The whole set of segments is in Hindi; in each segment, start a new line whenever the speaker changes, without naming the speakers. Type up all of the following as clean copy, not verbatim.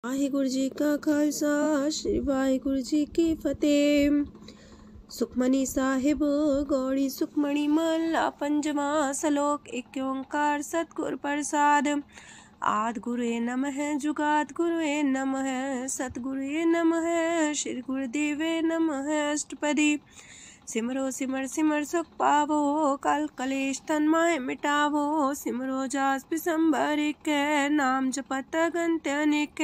वाहिगुरु जी का खालसा श्री वाहिगुरु जी की फतेह। सुखमनी साहिब गौड़ी सुखमणि महला पंजवा सलोक। एक ओंकार सतगुर प्रसाद। आदि गुरुए नमः जुगाद गुरुए नमः सतगुरुए नमः श्री गुरुदेवे नमः। अष्टपदी सिमरो सिमर सिमर सुख पावो कल कलेश तन माहे मिटावो। सिमरो जास बिसंबर एक नाम जपत गंत अनेक।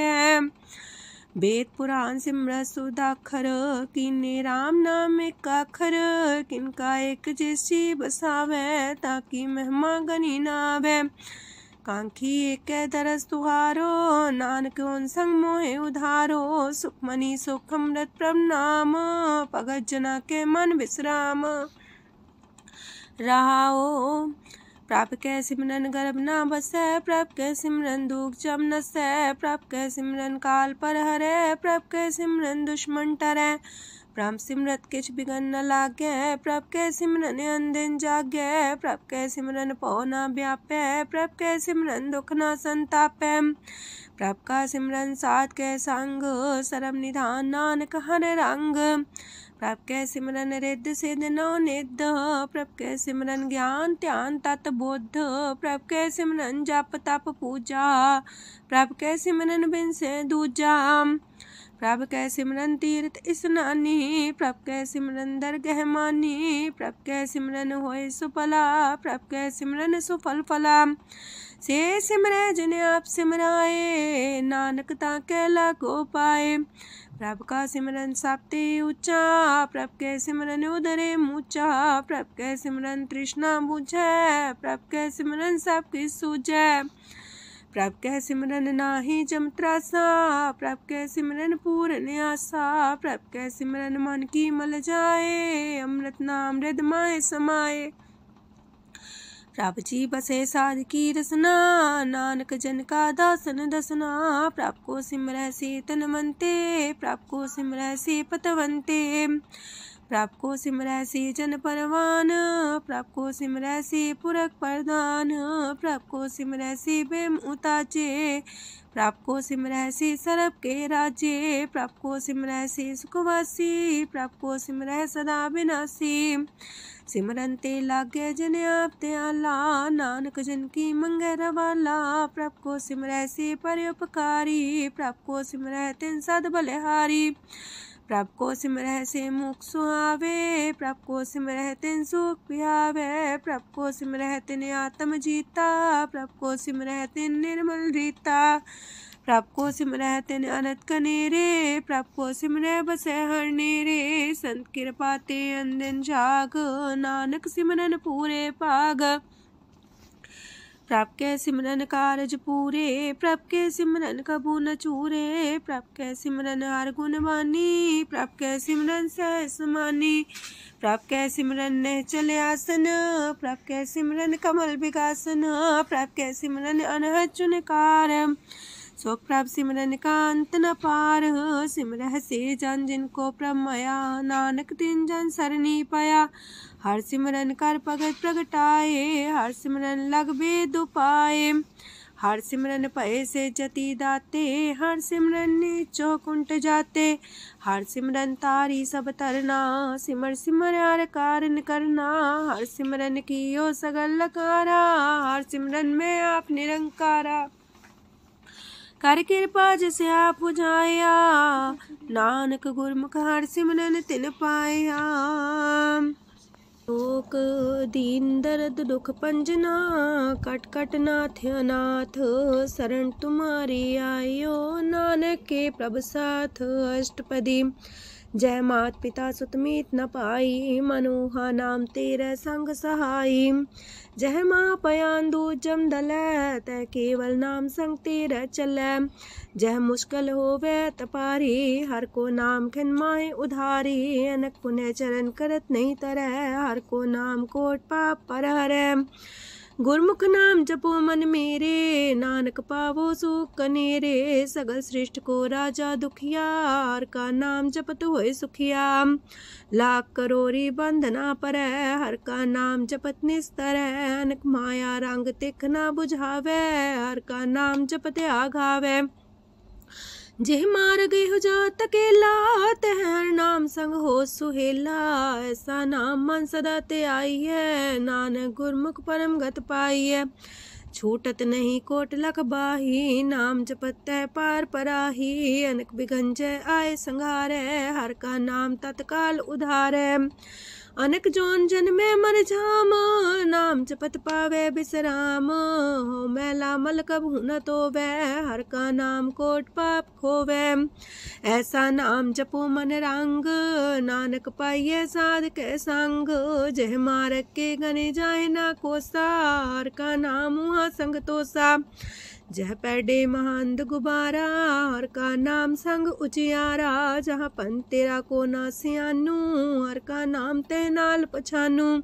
वेद पुराण सिमरत सुदाखर किन्ने राम नाम एक अखर। किनका एक जैसी बसावे ताकि महिमा गनी नावे। कांखी एक दरस तुहारो नानक उन संग मोहे उधारो। सुखमनी सुख अमृत प्रभ नाम भगत जना के मन विश्राम। रहाओ प्रभ कै सिमरन गर्भ ना बसै। प्रभ कै सिमरन दुख जम नसै। प्रभ कै सिमरन काल पर हरै। प्रभ कै सिमरन दुश्मन टरै। प्रभ सिमरत किछ बिगन न लागै। प्रभ कै सिमरन अंदिन जागै। प्रभ कै सिमरन पौ न व्यापै। प्रभ कै सिमरन दुख न संतापै। प्रभ का सिमरन साध कै संग सरम निधान नानक हर रंग। प्रभ कै सिमरन रिद्ध सिद्ध नौ निध। प्रभ कै सिमरन ज्ञान ध्यान तत बुद्ध। प्रभ कै सिमरन जप तप पूजा। प्रभ कै सिमरन बिन से दूजा। प्रभ कै सिमरन तीर्थ स्नानी। प्रभ कै सिमरन दरगह मानी। प्रभ कै सिमरन होय सुफला। प्रभ कै सिमरन सुफल फला। से सिमरै जिन आप सिमराए नानक ताकै लागो पाए। प्रभ का सिमरन सबते ऊंचा। प्रभ कै सिमरन उदरे मूचा। प्रभ कै सिमरन तृष्णा बुझै। प्रभ कै सिमरन सब किछ सूझै। प्रभ कै सिमरन नाही जम त्रासा। प्रभ कै सिमरन पूर्ण आसा। प्रभ कै सिमरन मन की मल जाए। अमृत नाम हृदय माहे समाए। प्रभ जी बसे साध की रसना। नानक जन का दासन दसना। प्रभ को सिमरै से तन मनते। प्रभ को सिमरै से पतवंते। प्रभ को सिमरै से जन परवान। प्रभ को सिमरै से पुरख प्रधान। प्रभ को सिमरै से बेम उताचे। प्रभ को सिमरै से सरब के राजे। प्रभ को सिमरै से सुखवासी। प्रभ को सिमरै सदा विनाशी। सिमरन ते लागे जन आप दयाला। नानक जन की मंगै रवाला। प्रभ को सिमरै से परोपकारी। प्रभ को सिमरै तिन सद बलिहारी। प्रभ को सिमरै से मुख सुहावे। प्रभ को सिमरै तिन सुख पिहावे। प्रभ को सिमरै तिन आत्म जीता। प्रभ को सिमरै तिन निर्मल रीता। प्रभ को सिमरै तिन अनंत कनेरे। प्रभ को सिमरै बसै हर नेरे। संत कृपा ते अंदिन जाग। नानक सिमरन पूरे पाग। प्रभ कै सिमरन कारज पूरे। प्रभ कै सिमरन कबू न चूरे। प्रभ कै सिमरन हर गुण बानी। प्रभ कै सिमरन सहस समानी। प्रभ कै सिमरन निश्चल आसन। प्रभ कै सिमरन कमल विगासन। प्रभ कै सिमरन अनहद चुनकार। सो प्रभ सिमरन का अंत न पार। सिमरह से जन जिनको प्रभ माया। नानक तिन जन सरनी पाया। हर सिमरन कर भगत प्रगटाए। हर सिमरन लग वेद उपाय। हर सिमरन पए से जति दाते। हर सिमरन नीचो कुंट जाते। हर सिमरन तारी सब तरना। सिमर सिमर हर कारण करना। हर सिमरन कियो सगल लकारा। हर सिमरन में आप निरंकारा। कर कृपा जिसे आप बुझाया। नानक गुरमुख हर सिमरन तिन पाया। लोक दीन दर्द दुख पंजना। कट कट नाथ अनाथ। शरण तुम्हारी आयो। नानक के प्रभ साथ। अष्टपदी जय मात पिता सुत मीत न पाई। मनोहा नाम तेरे संग सहाई। जय माँ पयान दूज जम दलै। तै केवल नाम संग तेरे चलै। जय मुश्किल होवे तपारी। हर को नाम खिन माहे उधारी। अनक पुण्य चरण करत नहीं तरह। हर को नाम कोट पाप पर हरै। गुरमुख नाम जपो मन मेरे। नानक पावो सुख कनेरे। सगल सृष्टि को राजा दुखिया। हर का नाम जपत होए सुखिया। लाख करोरी बंधना परै। हर का नाम जपत निस्तर। अनक माया रंग तिख ना बुझावे। हर का नाम जपत आघावे। जेह मार गए हो जो तकेला, तह हर नाम संग हो सुहेला। ऐसा नाम मन सदा ते आई है, नानक गुरमुख परम गत पाई है। छूटत नहीं कोट लख बाही, नाम जपत है पार पराही। अनक बिगंजय आए संघारे, हर का नाम तत्काल उधारे। अनक जोन जन में मर जाम, नाम जपत पावे बिसराम। हो मैला मल कबहु न तोवे, हर का नाम कोट पाप खोवे। ऐसा नाम जपो मन रंग, नानक पाइये साध के संग। जह मारक के गने जाए ना कोसा, हर का नाम हुआ संग तोसा। जह पैडे महांद गुबारा, हर का नाम संग उजियारा। जहाँ पन तेरा को ना सियानू, हर का नाम ते नाल पछानू।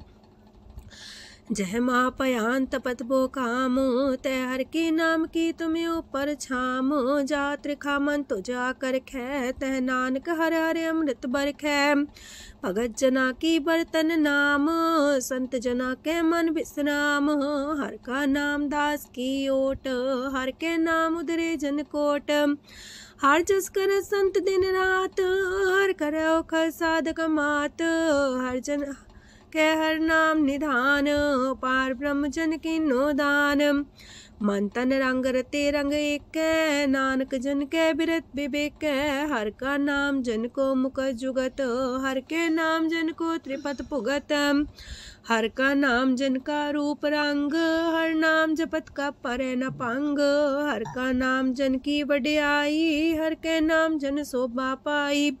जह माँ पयान तपत बो काम, तय हर के नाम की तुम्हें ऊपर छाम। जा त्रिखा मन तो जा कर खे, तह नानक हर हर अमृत बरखै। भगत जना की बर्तन नाम, संत जना के मन विश्राम। हर का नाम दास की ओट, हर के नाम उधरे जन कोट। हर जस कर संत दिन रात, हर करो खर साधक मात। हर जन के हर नाम निधान, पार ब्रह्म जन की नो दान। मन तन रंग रते रंग एक, नानक जन के बिरत विवेक। हर का नाम जन को मुख जुगत, हर के नाम जन को त्रिपत पुगत। हर का नाम जन का रूप रंग, हर नाम जपत का परे न पंग। हर का नाम जन की वड्याई, हर के नाम जन शोभा पाई।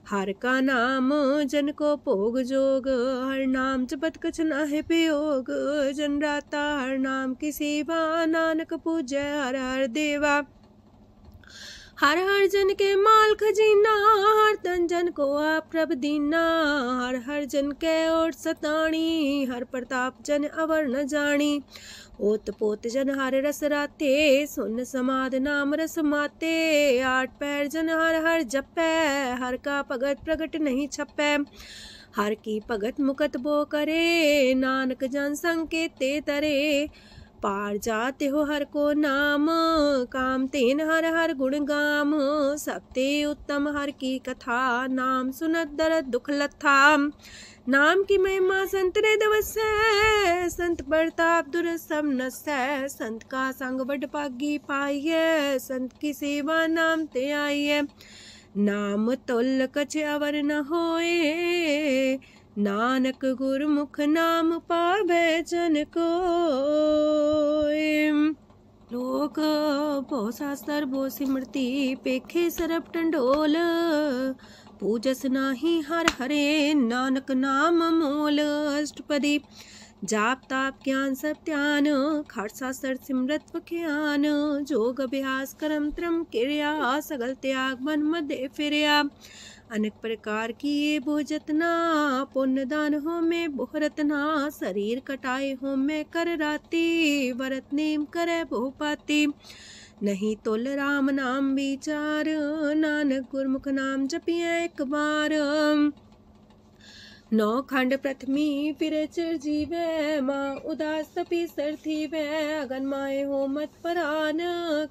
हर का नाम जन को भोग जोग, हर नाम जपत कछ नाहि वियोग। जन राता हर नाम की सेवा, नानक पूजै हर हर देवा। हर हर जन के माल खजीना, हर तन जन को आप प्रभ दीना। हर हर जन के ओट सताणी, हर प्रताप जन अवर न जानी। ओत पोत जन हर रस राते, सुन समाध नाम रस माते। आठ पैर जन हर हर जपै, हर का भगत प्रगट नहीं छपै। हर की भगत मुकत बो करे, नानक जन संकेते तरे। पार जाते हो हर को नाम, काम तेन हर हर गुण गाम। सबते उत्तम हर की कथा, नाम सुनत दरद दुख लथा। नाम की महिमा संत रे दवसै, संत प्रताप दुर सब नसै। संत का संग बड़ पागी पाइये, संत की सेवा नाम ते आइये। नाम तुल कछ अवर न होए, नानक गुरमुख नाम पावै जन कोय। लोक बहु शास्त्र बहु सिमरती, पेखे सरब टंडोल। पूजस नाही हर हरे, नानक नाम मोल। अष्टपदी जाप ताप ज्ञान सब ध्यान, खट शास्त्र सिमरत वख्यान। जोग अभ्यास करम त्रम क्रिया, सगल त्याग मन मध्य फिरया। अनेक प्रकार की ये बहु जतना, पुण्य दान हो में बहु रतना। शरीर कटाए हो में कर राती, व्रत नेम करे बहु पाती। नहीं तुल राम नाम विचार, नानक गुरमुख नाम जपिए एक बार। नौ खंड प्रथमी फिर चिर जीवै, माँ उदास तपी सर थीवै। अगन माए हो मत परान,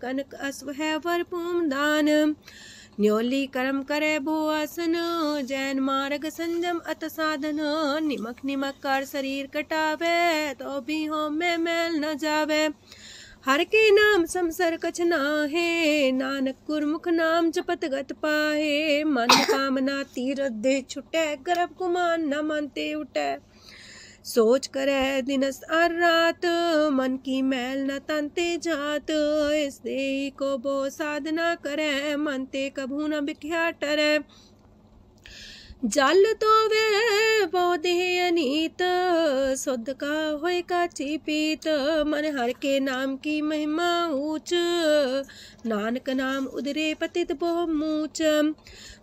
कनक अश्व है वर पूम दान। न्योली कर्म करे भो आसन, जैन मार्ग संजम अत साधन। निमक निमक कर शरीर कटावे, तो भी हो में मैल न जावे। हर के नाम समसर कछ नाहे, नानक गुरमुख नाम जपत गत पाहे। मन कामना तीर दे छुटे, गर्भ गुमान न मानते उठे। सोच करे दिनस और रात, मन की मैल न तनते जात। इससे को बो साधना करे, मनते कभू न बिख्या टरे। जल तो वे पौधे अनीत, शुद्ध का होए काची पीत। मन हर के नाम की महिमा ऊंच, नानक नाम उदरे पतित बहु मूच।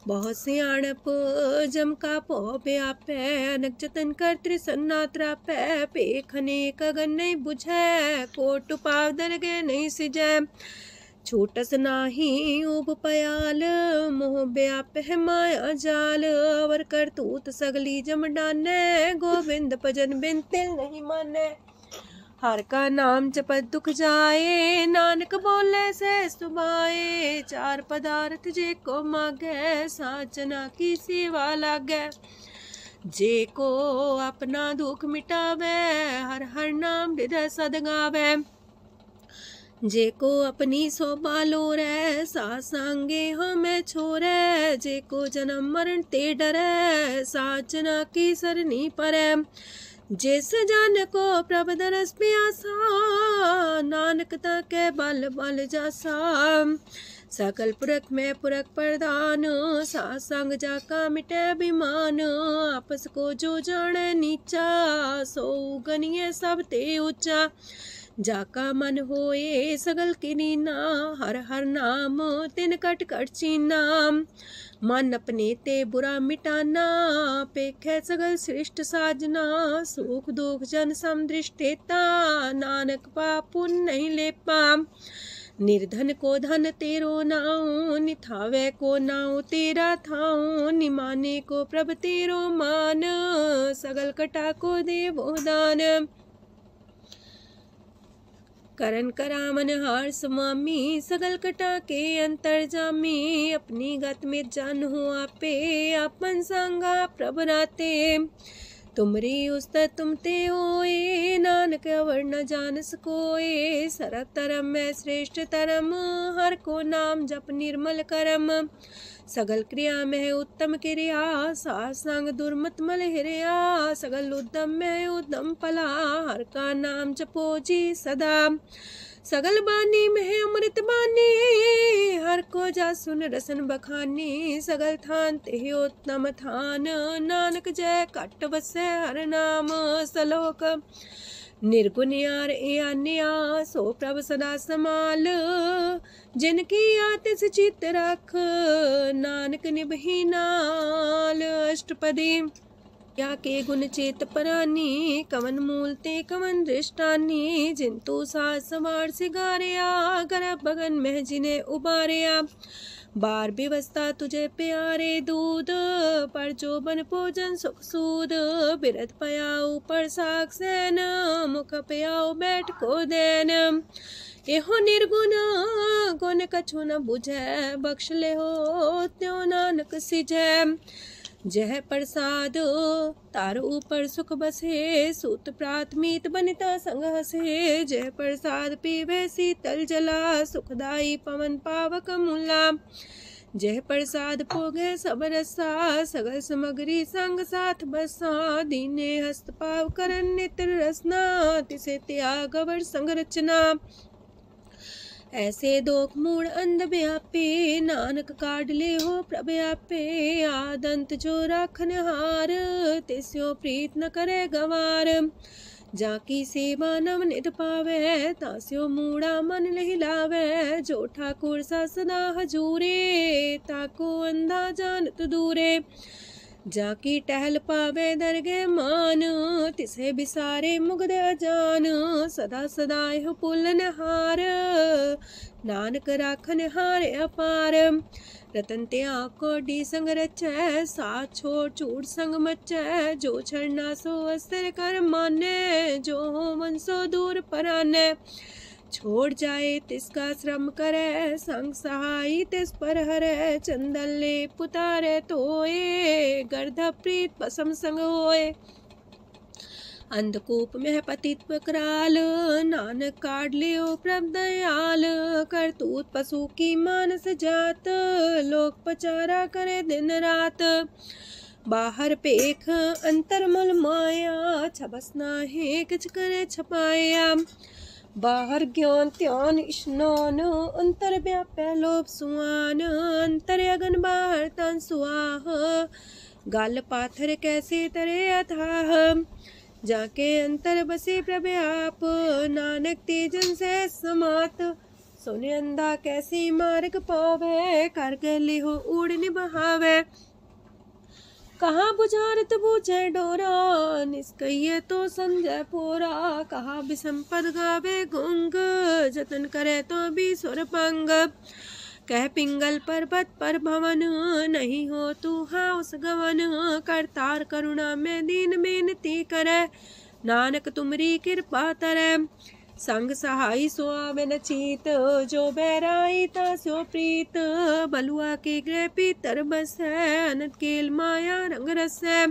बहुत सियाणप जम का पो व्यापै, अनक जतन कर त्रिसन्ना त्रापै। पेखने कगन नहीं बुझै, कोट पाव दरगे नहीं सिजै। छोटस नाही उब पयाल, मोह व्याप है माया जाल। अवर करतूत सगली जम डानै, गोविंद भजन बिन तिल नहीं मानै। हर का नाम जपत दुख जाए, नानक बोले से सुभाए। चार पदार्थ जे को मागे, साजना की सेवा लागे। जे को अपना दुख मिटावे, हर हर नाम हृदय सद गावे। जे को अपनी शोभा लोरे, सासंगे हमें छोरे। जे को जन्म मरण ते डरे, साजना की सरनी परे। जिस जन को प्रभ दरस प्यासा, नानक ताके बल बल जासा। सकल पुरख में पुरख प्रधान, सासंग जाका मिटे अभिमान। आपस को जो जाने नीचा, सो गनिये सब ते ऊंचा। जाका मन होए सगल किनीना, हर हर नाम तिन कट कट चीना। मन अपने ते बुरा मिटाना, पेखे सगल श्रेष्ठ साजना। सुख दुख जन समदृष्टेता, नानक पाप पुण्य नहीं लेपा। निर्धन को धन तेरो नाऊ, निथावे को नाऊ तेरा थाऊ। निमाने को प्रभ तेरो मान, सगल कटा को देवो दान। करन करामन हार समामी, सगल कटा के अंतर जामी। अपनी गत में जन हो आपे, अपन संगा प्रभ राते। तुमरी उस्तर तुम ते होए, नानक अवर न जान सकोए। सरब तरम में श्रेष्ठ तरम, हर को नाम जप निर्मल करम। सगल क्रिया में उत्तम क्रिया, सासंग दुर्मत मल हिरिया। सगल उद्यम में उद्यम फला, हर का नाम जपो जी सदा। सगल बानी में अमृत बानी, हर को जा सुन रसन बखानी। सगल थान ते उत्तम थान, नानक जय कट बसे हर नाम सलोक। निर्गुण यार आन्या, सो प्रभ सदा समाल। जिनकी आतिस चित रख, नानक निभही नाल। अष्टपदी या के गुण चेत परानी, कवन मूल ते कवन दृष्टानी। जिंतु सास सवार सिगारिया, गर्भ बगन में जिन्हें उबारिया। बार व्यवस्था तुझे प्यारे दूध, पर जो बन भोजन सुख सूद। बिरत पयाऊ पर साग सैन, मुख पयाऊ बैठ को देन। एहो निर्गुण गुण कछु न बुझे, बख्श ले हो त्यों नानक सिझे। जह प्रसाद तार ऊपर सुख बसे, सूत प्रात मीत बनिता संग हसे। जह प्रसाद पीवे शीतल जला, सुखदाई पवन पावक मूला। जह प्रसाद भोगे सब रसा, सगल समग्री संग साथ बसा। दीने हस्त पाव करन नित्र रसना, तिसे त्याग अवर संग रचना। ऐसे दोख मूड अंध व्यापे, नानक काढ़ ले हो प्रभ आपे। आदंत जो राखन हार, तिस्यो प्रीत न करे गवार। जाकी सेवा नव निध पावे, तास्यो मूड़ा मन लहिलावे। जो ठाकुर सा सदा हजूरे, ताको अंधा जानत दूरे। जाकी टहल पावे दरगे मान, तिसे बिसारे मुग्ध अजान। सदा सदा हो पुलन हार, नानक राखन हार अपार। रतन त्याग कोडी संग रचै, साथ छोड़ चूड़ संग मचै। जो छड़ना सो अस्तर कर माने, जो हो मन सो दूर पराने। छोड़ जाए तिसका श्रम करे, संग सहाई तिस पर हरे। चंदन ले पुतारे तोए, गर्ध प्रीत पसम संग होए। अंधकूप में पतित कराल, नानक काढ़ लियो प्रभ दयाल। करतूत पशु की मानस जात, लोक पचारा करे दिन रात। बाहर पेख अंतर मल माया, छबस नाहे किछ करे छपाया। बाहर ज्ञान त्यान स्नान, अंतर व्यापै लोभ सुआन। अंतर अगन बाहर तन सुआह, गल पाथर कैसे तरे अथाह। जाके अंतर बसे प्रभ आप, नानक तेजन से समात। सोने अंधा कैसे मार्ग पावे, कर गले हो उड़ निबहावे। कहाँ बुझारत बूझे डोरा, निष्कइये तो संजय पोरा। कहाँ विसंपद गावे गुंग, जतन करे तो भी सुर पंग। कह पिंगल पर्वत पर भवन, नहीं हो तू हाउस गवन। करतार करुणा में दीन बेनती करे, नानक तुमरी कृपा तरੈ। संग सहाई सो आवे न चीत, जो बैराई तास्यो प्रीत। बलुआ के गृह पीतर बसै, अनंत केल माया रंग रसै।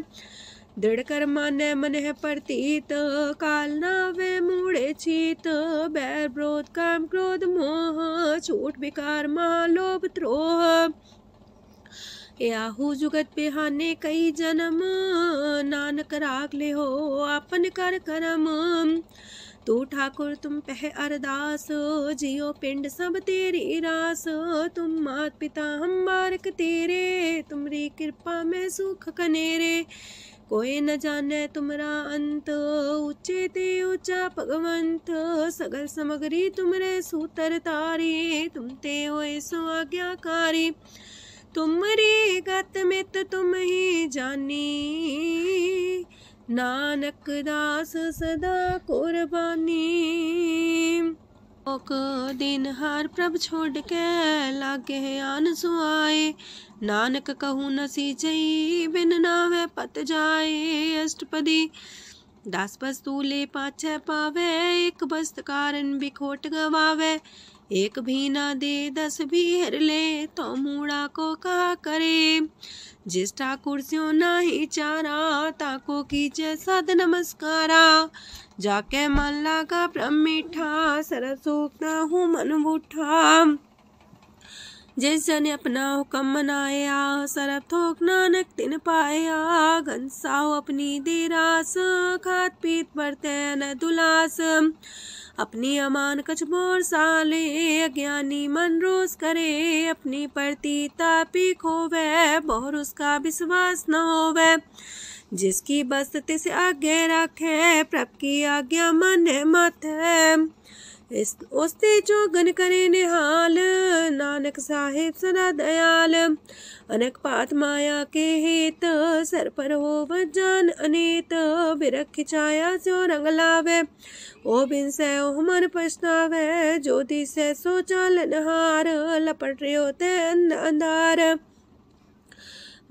दृढ़ कर मानै मन है प्रतीत, काल नावे मूढ़े चीत। बैर विरोध काम क्रोध मोह, छूट विकार महालोभ द्रोह। याहू जुगत बिहाने कई जन्म, नानक राख ले हो आपन कर करम। तू ठाकुर तुम पह अरदास, जियो पिंड सब तेरी रास। तुम मात पिता हम बारक तेरे, तुमरी कृपा में सुख कनेरे। कोई न जाने तुमरा अंत, ऊंचे ते ऊंचा भगवंत। सगल समगरी तुमरे सूतर तारी, तुम ते होए सो आज्ञाकारी। तुमरी गत मित तुम ही जानी, नानक दास सदा कुर्बानी। ओक दिन हार प्रभ छोड़ के, लागे आन सुआए। नानक कहूँ न सींचई, बिन नावे पत जाए। अष्टपदी दास बस्तूले पाछे पावे, एक बस्त कारण बिखोट गवावे। एक भी ना दे दस भी हर ले, तो मूड़ा को कहा करे। जिस ठाकुर स्यो नाही चारा, ताको कीजे सद नमस्कारा। जाके मन लागा ब्रह्म मीठा, सरल सूख ना हूँ मन बूठा। जिस जन अपना हुक्म मनाया, सरब थोक नानक तिन पाया। घनसाओ अपनी दे रास, खात पीत बरते न दुलास। अपनी अमान कछ मोर साले, अज्ञानी मन रोस करे। अपनी परती तापी खोवे, बहुर उसका विश्वास न होवे। जिसकी बस तिस आगे रखे, प्रभ की आज्ञा माने माथे। उसते जोगन करे निहाल, नानक साहिब सदा दयाल। अनेक पात माया के हेत, सर पर हो जान अनेत। बिरख छाया सो रंग लावे, ओ बिन से ओह मन पछतावे। जो दिसे सो चालन हार, लपट रहे होते अंधार।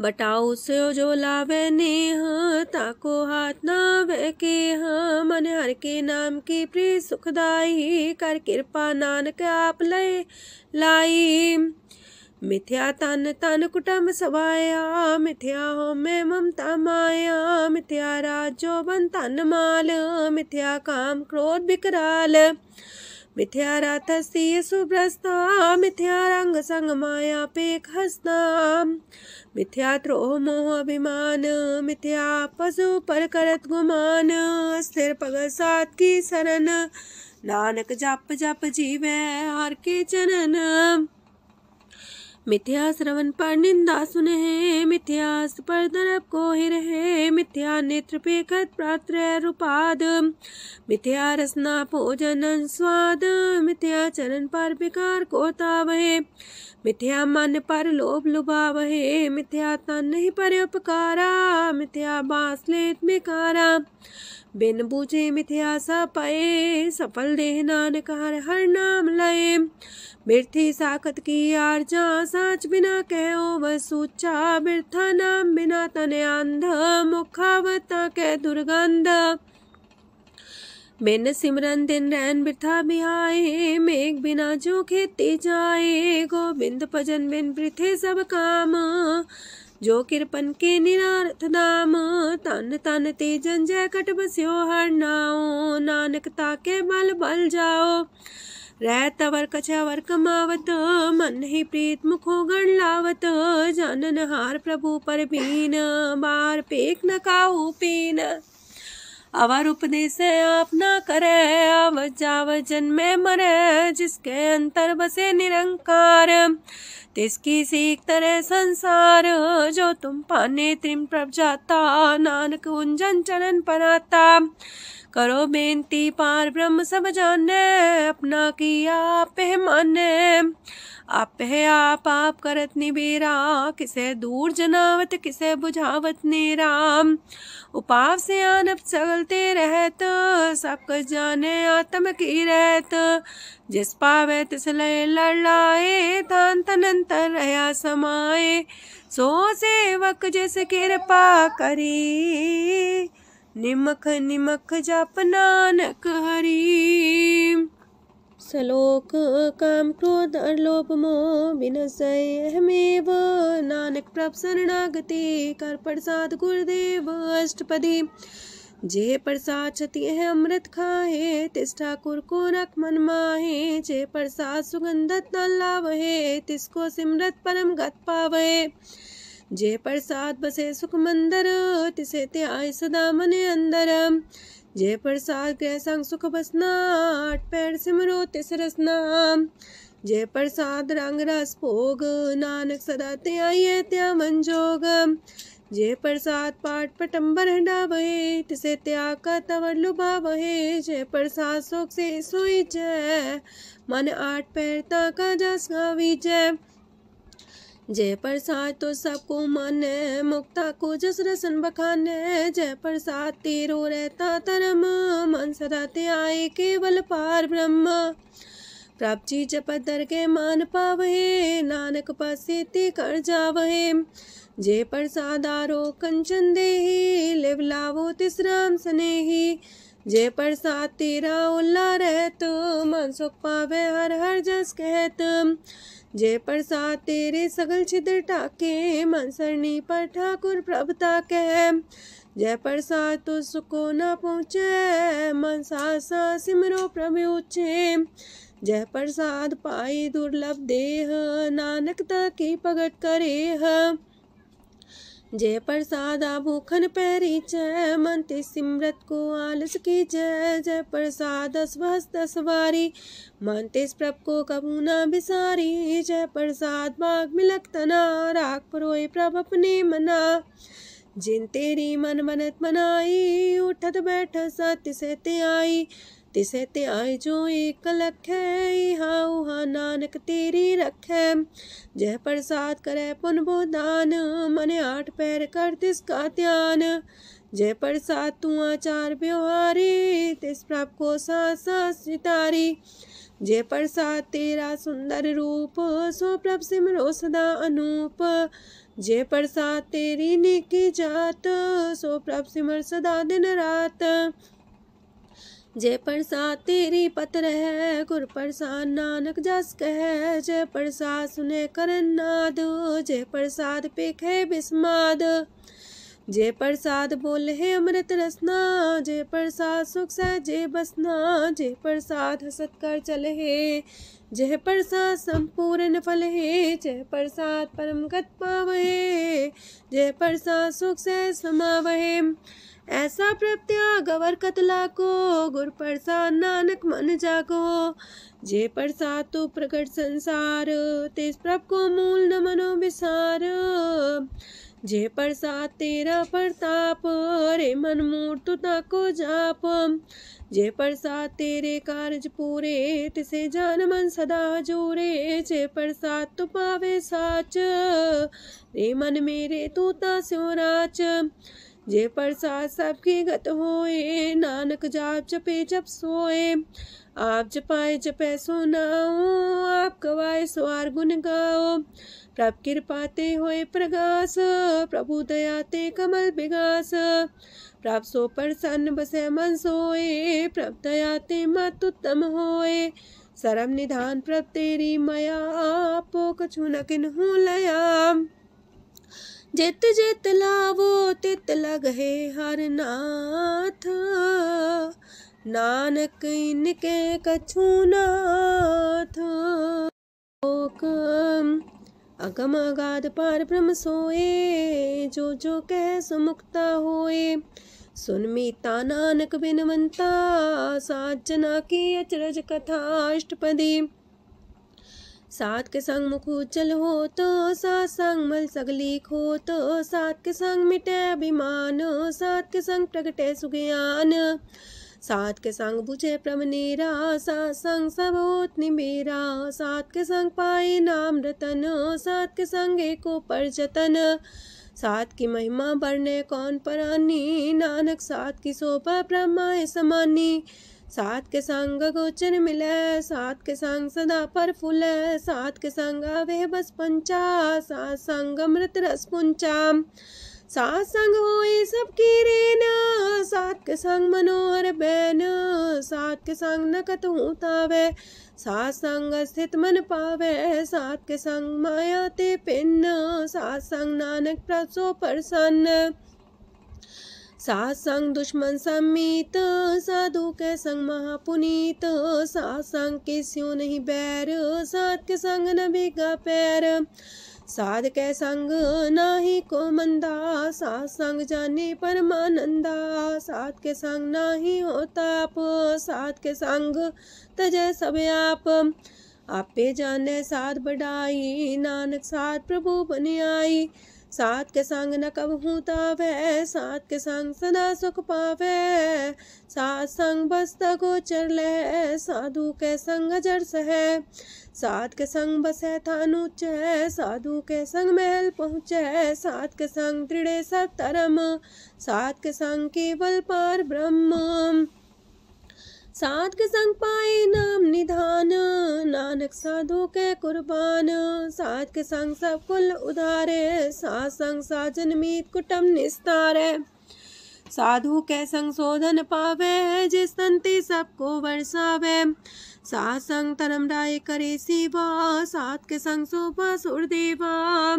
बटाऊ से जो लावे नेह, ताको हाथ नावे के। मन हर के नाम की प्रिय सुखदाई, कर कृपा नानक आप लय लाई। मिथ्या तन तन कुटुम्ब सवाया, मिथ्या हो में ममता माया। मिथ्या राजो बन तन माल, मिथ्या काम क्रोध विकराल। मिथ्या रातसी सुभ्रस्ता, मिथ्या रंग संग माया पेख हस्ता। मिथ्या द्रोह मोह अभिमान, मिथ्या पशु पर करत गुमान। स्थिर पग सात की शरण, नानक जप जप जीवे हर के चरण। मिथ्या श्रवण पर निंदा सुने, मिथ्या पर दरब को ही रहे। मिथ्या नेत्र पेखत प्रात्र रूपाद, मिथ्या रसना भोजन स्वाद। मिथ्या चरण पर विकार को तावहे, मिथ्या मन पर लोभ लुभावहे। मिथ्या तन नहीं पर उपकारा, मिथ्या बास लेत मिकारा। बिन बूझे मिथ्या सा पाए, सफल देह नानक हर हर नाम लय। बिरथी साखत की आर्जा, साच बिना कहो वह सूचा। बिरथा नाम बिना तने अंध, मुखावता के दुर्गंध। बिन सिमरन दिन रैन बिरथा बिहाए, मेघ बिना जो खेती जाए। गोविंद भजन बिन बिरथे सब काम, जो किरपन के निरारथ दाम। तन तन ते जंजय कट बस्यो हर नाओ, नानक ताके बल बल जाओ। रह तवर कछवर कमावत, मन ही प्रीत मुखो गण लावत। जानन हार प्रभु पर बीन, बार पेख न काहू पीन। अवर उपदेश आप न करे, आवत जावत जन्मे मरे। जिसके अंतर बसे निरंकार, तिसकी सीख तरह संसार। जो तुम पाने त्रिम प्रभ जाता, नानक उंजन चरण पर आता। करो बेनती पार ब्रह्म सब जाने, अपना किया आप है माने। आप है आप करत निबेरा, किसे दूर जनावत किसे बुझावत नेरा। उपाव से आनप चलते रहत, सब कुछ जाने आत्म की रहत। जिस पावे तिस लय लड़ लाए, तान तनंतर रहा समाए। सो सेवक जिस कृपा करी, निमख निमख जप नानक हरि। सलोक काम क्रोध और लोभ मोह बिनसै अहमेव, नानक प्रभ शरणागति कर प्रसाद गुरुदेव अष्टपदी। जे प्रसाद छति है अमृत खाहे, तिस ठाकुर को रख मन माहे। जे प्रसाद सुगंधत न लावहे, तिसको सिमरत परम गत पावहे। जे प्रसाद बसे सुख मंदर, तिसे त्याय सदा मन अंदर। जे प्रसाद गृह संग सुख बसना, आठ पैर सिमरो तिस रसना। जे प्रसाद रंग रस भोग, नानक सदा त्याये त्या मन जोग। जे प्रसाद पाठ पटम्बर डावहे, तिसे त्याग का तवर लुभावहे। जे प्रसाद शोक से सोई जय, मन आठ पैर ताका जस गावी जय। जय प्रसाद तो सबको माने, मुक्ता को जस रसन बखाने। जय प्रसाद तेरो रहता धर्म, मन सदा त्याए केवल पार ब्रह्म। प्रभ जी जपत दर के मान पावहे, नानक पसेति कर जावहे। जे प्रसाद आरो कंचन देहि, लिव लावो तिस राम सनेहि। जे प्रसाद तेरा उल्ला रहत, मन सुख पावे हर हर जस कहत। जे प्रसाद तेरे सगल छिद्र टाके, मन सरनी पर ठाकुर प्रभ ताके। जय प्रसाद तो सुको न पहुँचे, मन सा सिमरो प्रभु ऊँचे। जय प्रसाद पाई दुर्लभ देह, नानक ताकी भगत करेह। जय प्रसाद आभूखन पैरी जय, मन ते सिमरत को आलस की जय। जय प्रसाद अस्वस्थ सवारी, मन तेस प्रभ को कबू न बिसारी। जय प्रसाद बाग मिलक तना, राख परोए प्रभ अपने मना। जिन तेरी मन मनत मनाई, उठत बैठत सत्य से त्याई। तिसे त्याई जो एक लख है, इहा उहा नानक तेरी रखै। जय प्रसाद करे पुन बोदान, मन आठ पैर कर तिसका ध्यान। जय प्रसाद तू आचार व्यवहारी, तिस प्रभ को सास सितारी। जय प्रसाद तेरा सुंदर रूप, सो प्रभ सिमरो सदा अनूप। जय प्रसाद तेरी नेकी जात, सो प्रभ सिमर सदा दिन रात। जय प्रसाद तेरी पत्र है, गुर प्रसाद नानक जस कह। जय प्रसाद सुने करन नाद, जय प्रसाद पेखे बिस्माद। जय प्रसाद बोले है अमृत रसना, जय प्रसाद सुख सहजे बसना। जय प्रसाद हसत कर चले है, जय प्रसाद संपूर्ण फल है। जय प्रसाद परम गत पावहे, जय प्रसाद सुख से समावहे। ऐसा प्रत्याग अवर कतला को, गुर प्रसाद नानक मन जागो। जय प्रसाद तो प्रकट संसार, तेज प्रभ को मूल न मनो विसार। जय प्रसाद तेरा प्रताप, रे मन मूर्त ताको जाप। जय प्रसाद तेरे कारज पूरे, तिसे जान मन सदा जोरे। जय प्रसाद तू पावे साच, रे मन मेरे तू तास्यो राच। जय प्रसाद सबकी गत होए, नानक जाप जपे जप सोए। आप जपाए जपे सो नाओ, आप गवाए सो आर गुण गाओ। प्रभ कृपा ते होए प्रगास, प्रभु दया ते कमल विगास। प्रभ सो प्रसन्न बसे मन सोए, प्रभ दया ते मत उत्तम होए। सरम निधान प्रभ तेरी मया, आपो कछु न किन्हु लया। जित जित लावो तित लगहे हर नाथ, नानक इनके कछु नाथ। अगम अगाध पार ब्रह्म सोए, जो जो कह सो मुक्ता होए। सुन मीता नानक बिनवंता, सात जना की अचरज कथा अष्टपदी। सात के संग मुख उज्जल हो तो, सात संग मल सगलीक हो तो। सात के संग मिटे अभिमान, सात के संग प्रगटे सुज्ञान। सात के संग बुझे प्रमनेरा, सात संग सब होत निमेरा। सात के संग पाए नाम रतन, सात के संग एको पर जतन। सात की महिमा बढ़ने कौन परानी, नानक सात की शोभा ब्रह्मा समानी। सात के संग गोचर मिले, सात के संग सदा पर फूले। सात के संग आवे बस पंचा, सात संग अमृत रस पुंचा। सात संग होए सबकी रेन, सात के संग मनोहर बैन, सात के संग न कतहु तावै, सात संग स्थित मन पावै, सात के संग माया ते पिन्न, सात संग नानक प्रसो प्रसन्न, सात संग दुश्मन समीत, साधु के संग महापुनीत, सात संग किस्यों नहीं बैर, सात के संग न भीगा पैर, साध के संग नाही को मंदा, सात संग जाने परमानंदा, सात के संग नाही हो ताप, सात के संग तजै सब आप, आपे जाने साध बढ़ाई, नानक साध प्रभु बन आई, सात के संग न कबहू तावै, सात के संग सदा सुख पावै, सात संग बसता गोचर लहै, साधु के संग अजर सहै, सात के संग बसै थान ऊंचै, साधु के संग महल पहुँचै, सात के संग दृढ़ सब धर्म, सात के संग केवल पार ब्रह्म, सात के संग पाए नाम निधान, नानक साधु के कुर्बान, सात के संग सब कुल उधारे, सात संग साजन मीत कुटुम निस्तारे, साधु के संग शोधन पावे, जिस तंती सबको बरसावे, सात संग धर्म राय करे सेवा, सात के संग शोभा सुरदेवा,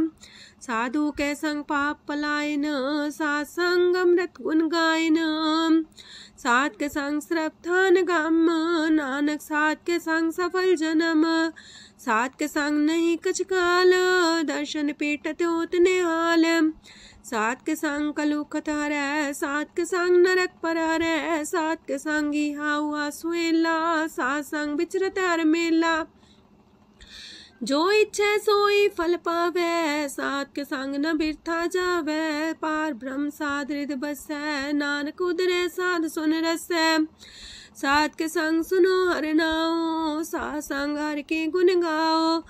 साधु के संग पाप पलायन, सात संग अमृत गुण गायन, सात के संग श्रद्धान गम, नानक सात के संग सफल जन्म, सात के संग नहीं कछ काल, दर्शन पेटत होत निहाल, सात के संग कलुखत हरै, सात के संग नरक पर हरै, सात के संग इहा हुआ सुएला, सात संग विचरत हर मेला, जो इच्छा सोई फल पावै, सात के संग न बिरथा जावै, पार ब्रह्म साध हृदय बसै, नानक उदरै साध सुन रसै, सात के संग सुनो हर नाओ, सात संग हर के गुण गाओ,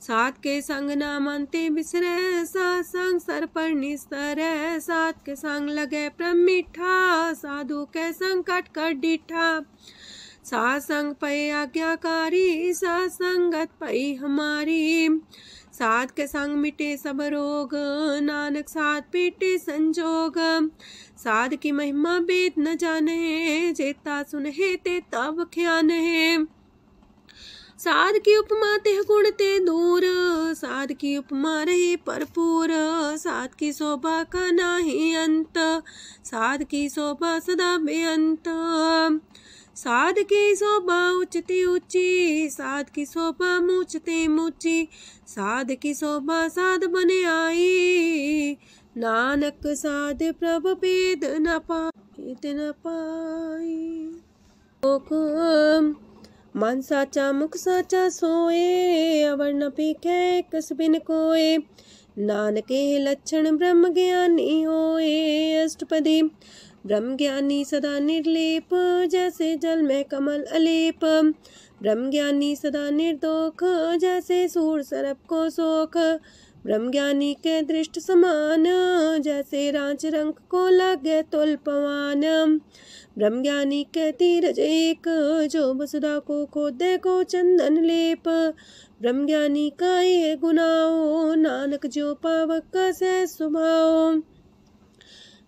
सात के संग ना मानते बिसरै, सात संग सर पर निस्तरै, सात के संग लगे प्रेम मीठा, साधु के संग कट कर डीठा, सात संग पै आज्ञाकारी, सात संगत पै हमारी, सात के संग मिटे सब रोग, नानक सात पीटे संजोग, साध की महिमा वेद न जाने, जेता सुनहे ते तब ख्यान है, साध की उपमा ते गुण ते दूर, साध की उपमा रही भरपूर, साध की शोभा का नाही अंत, साध की शोभा सदा बेअंत, साध की शोभा उच्चती ऊंची, साध की शोभा मूचते मूची, साध की शोभा साध बने आई, नानक साध प्रभ भेद न पाई, मन साचा मुख साचा सोए, अवर न पीखे कस बिन कोए, नानके लक्षण ब्रह्म ज्ञानी होए, अष्टपदी ब्रह्म ज्ञानी सदा निर्लेप, जैसे जल में कमल अलेप, ब्रह्म ज्ञानी सदा निर्दोख, जैसे सूर सरप को सोख, ब्रह्म ज्ञानी के दृष्ट समान, जैसे रांच रंग को लगे तुल पवान, ब्रह्म ज्ञानी के तीरज एक, जो वसुधा को खोदे को चंदन लेप, ब्रह्म ज्ञानी का ये गुनाओ, नानक जो पावक का सह सुभाओ,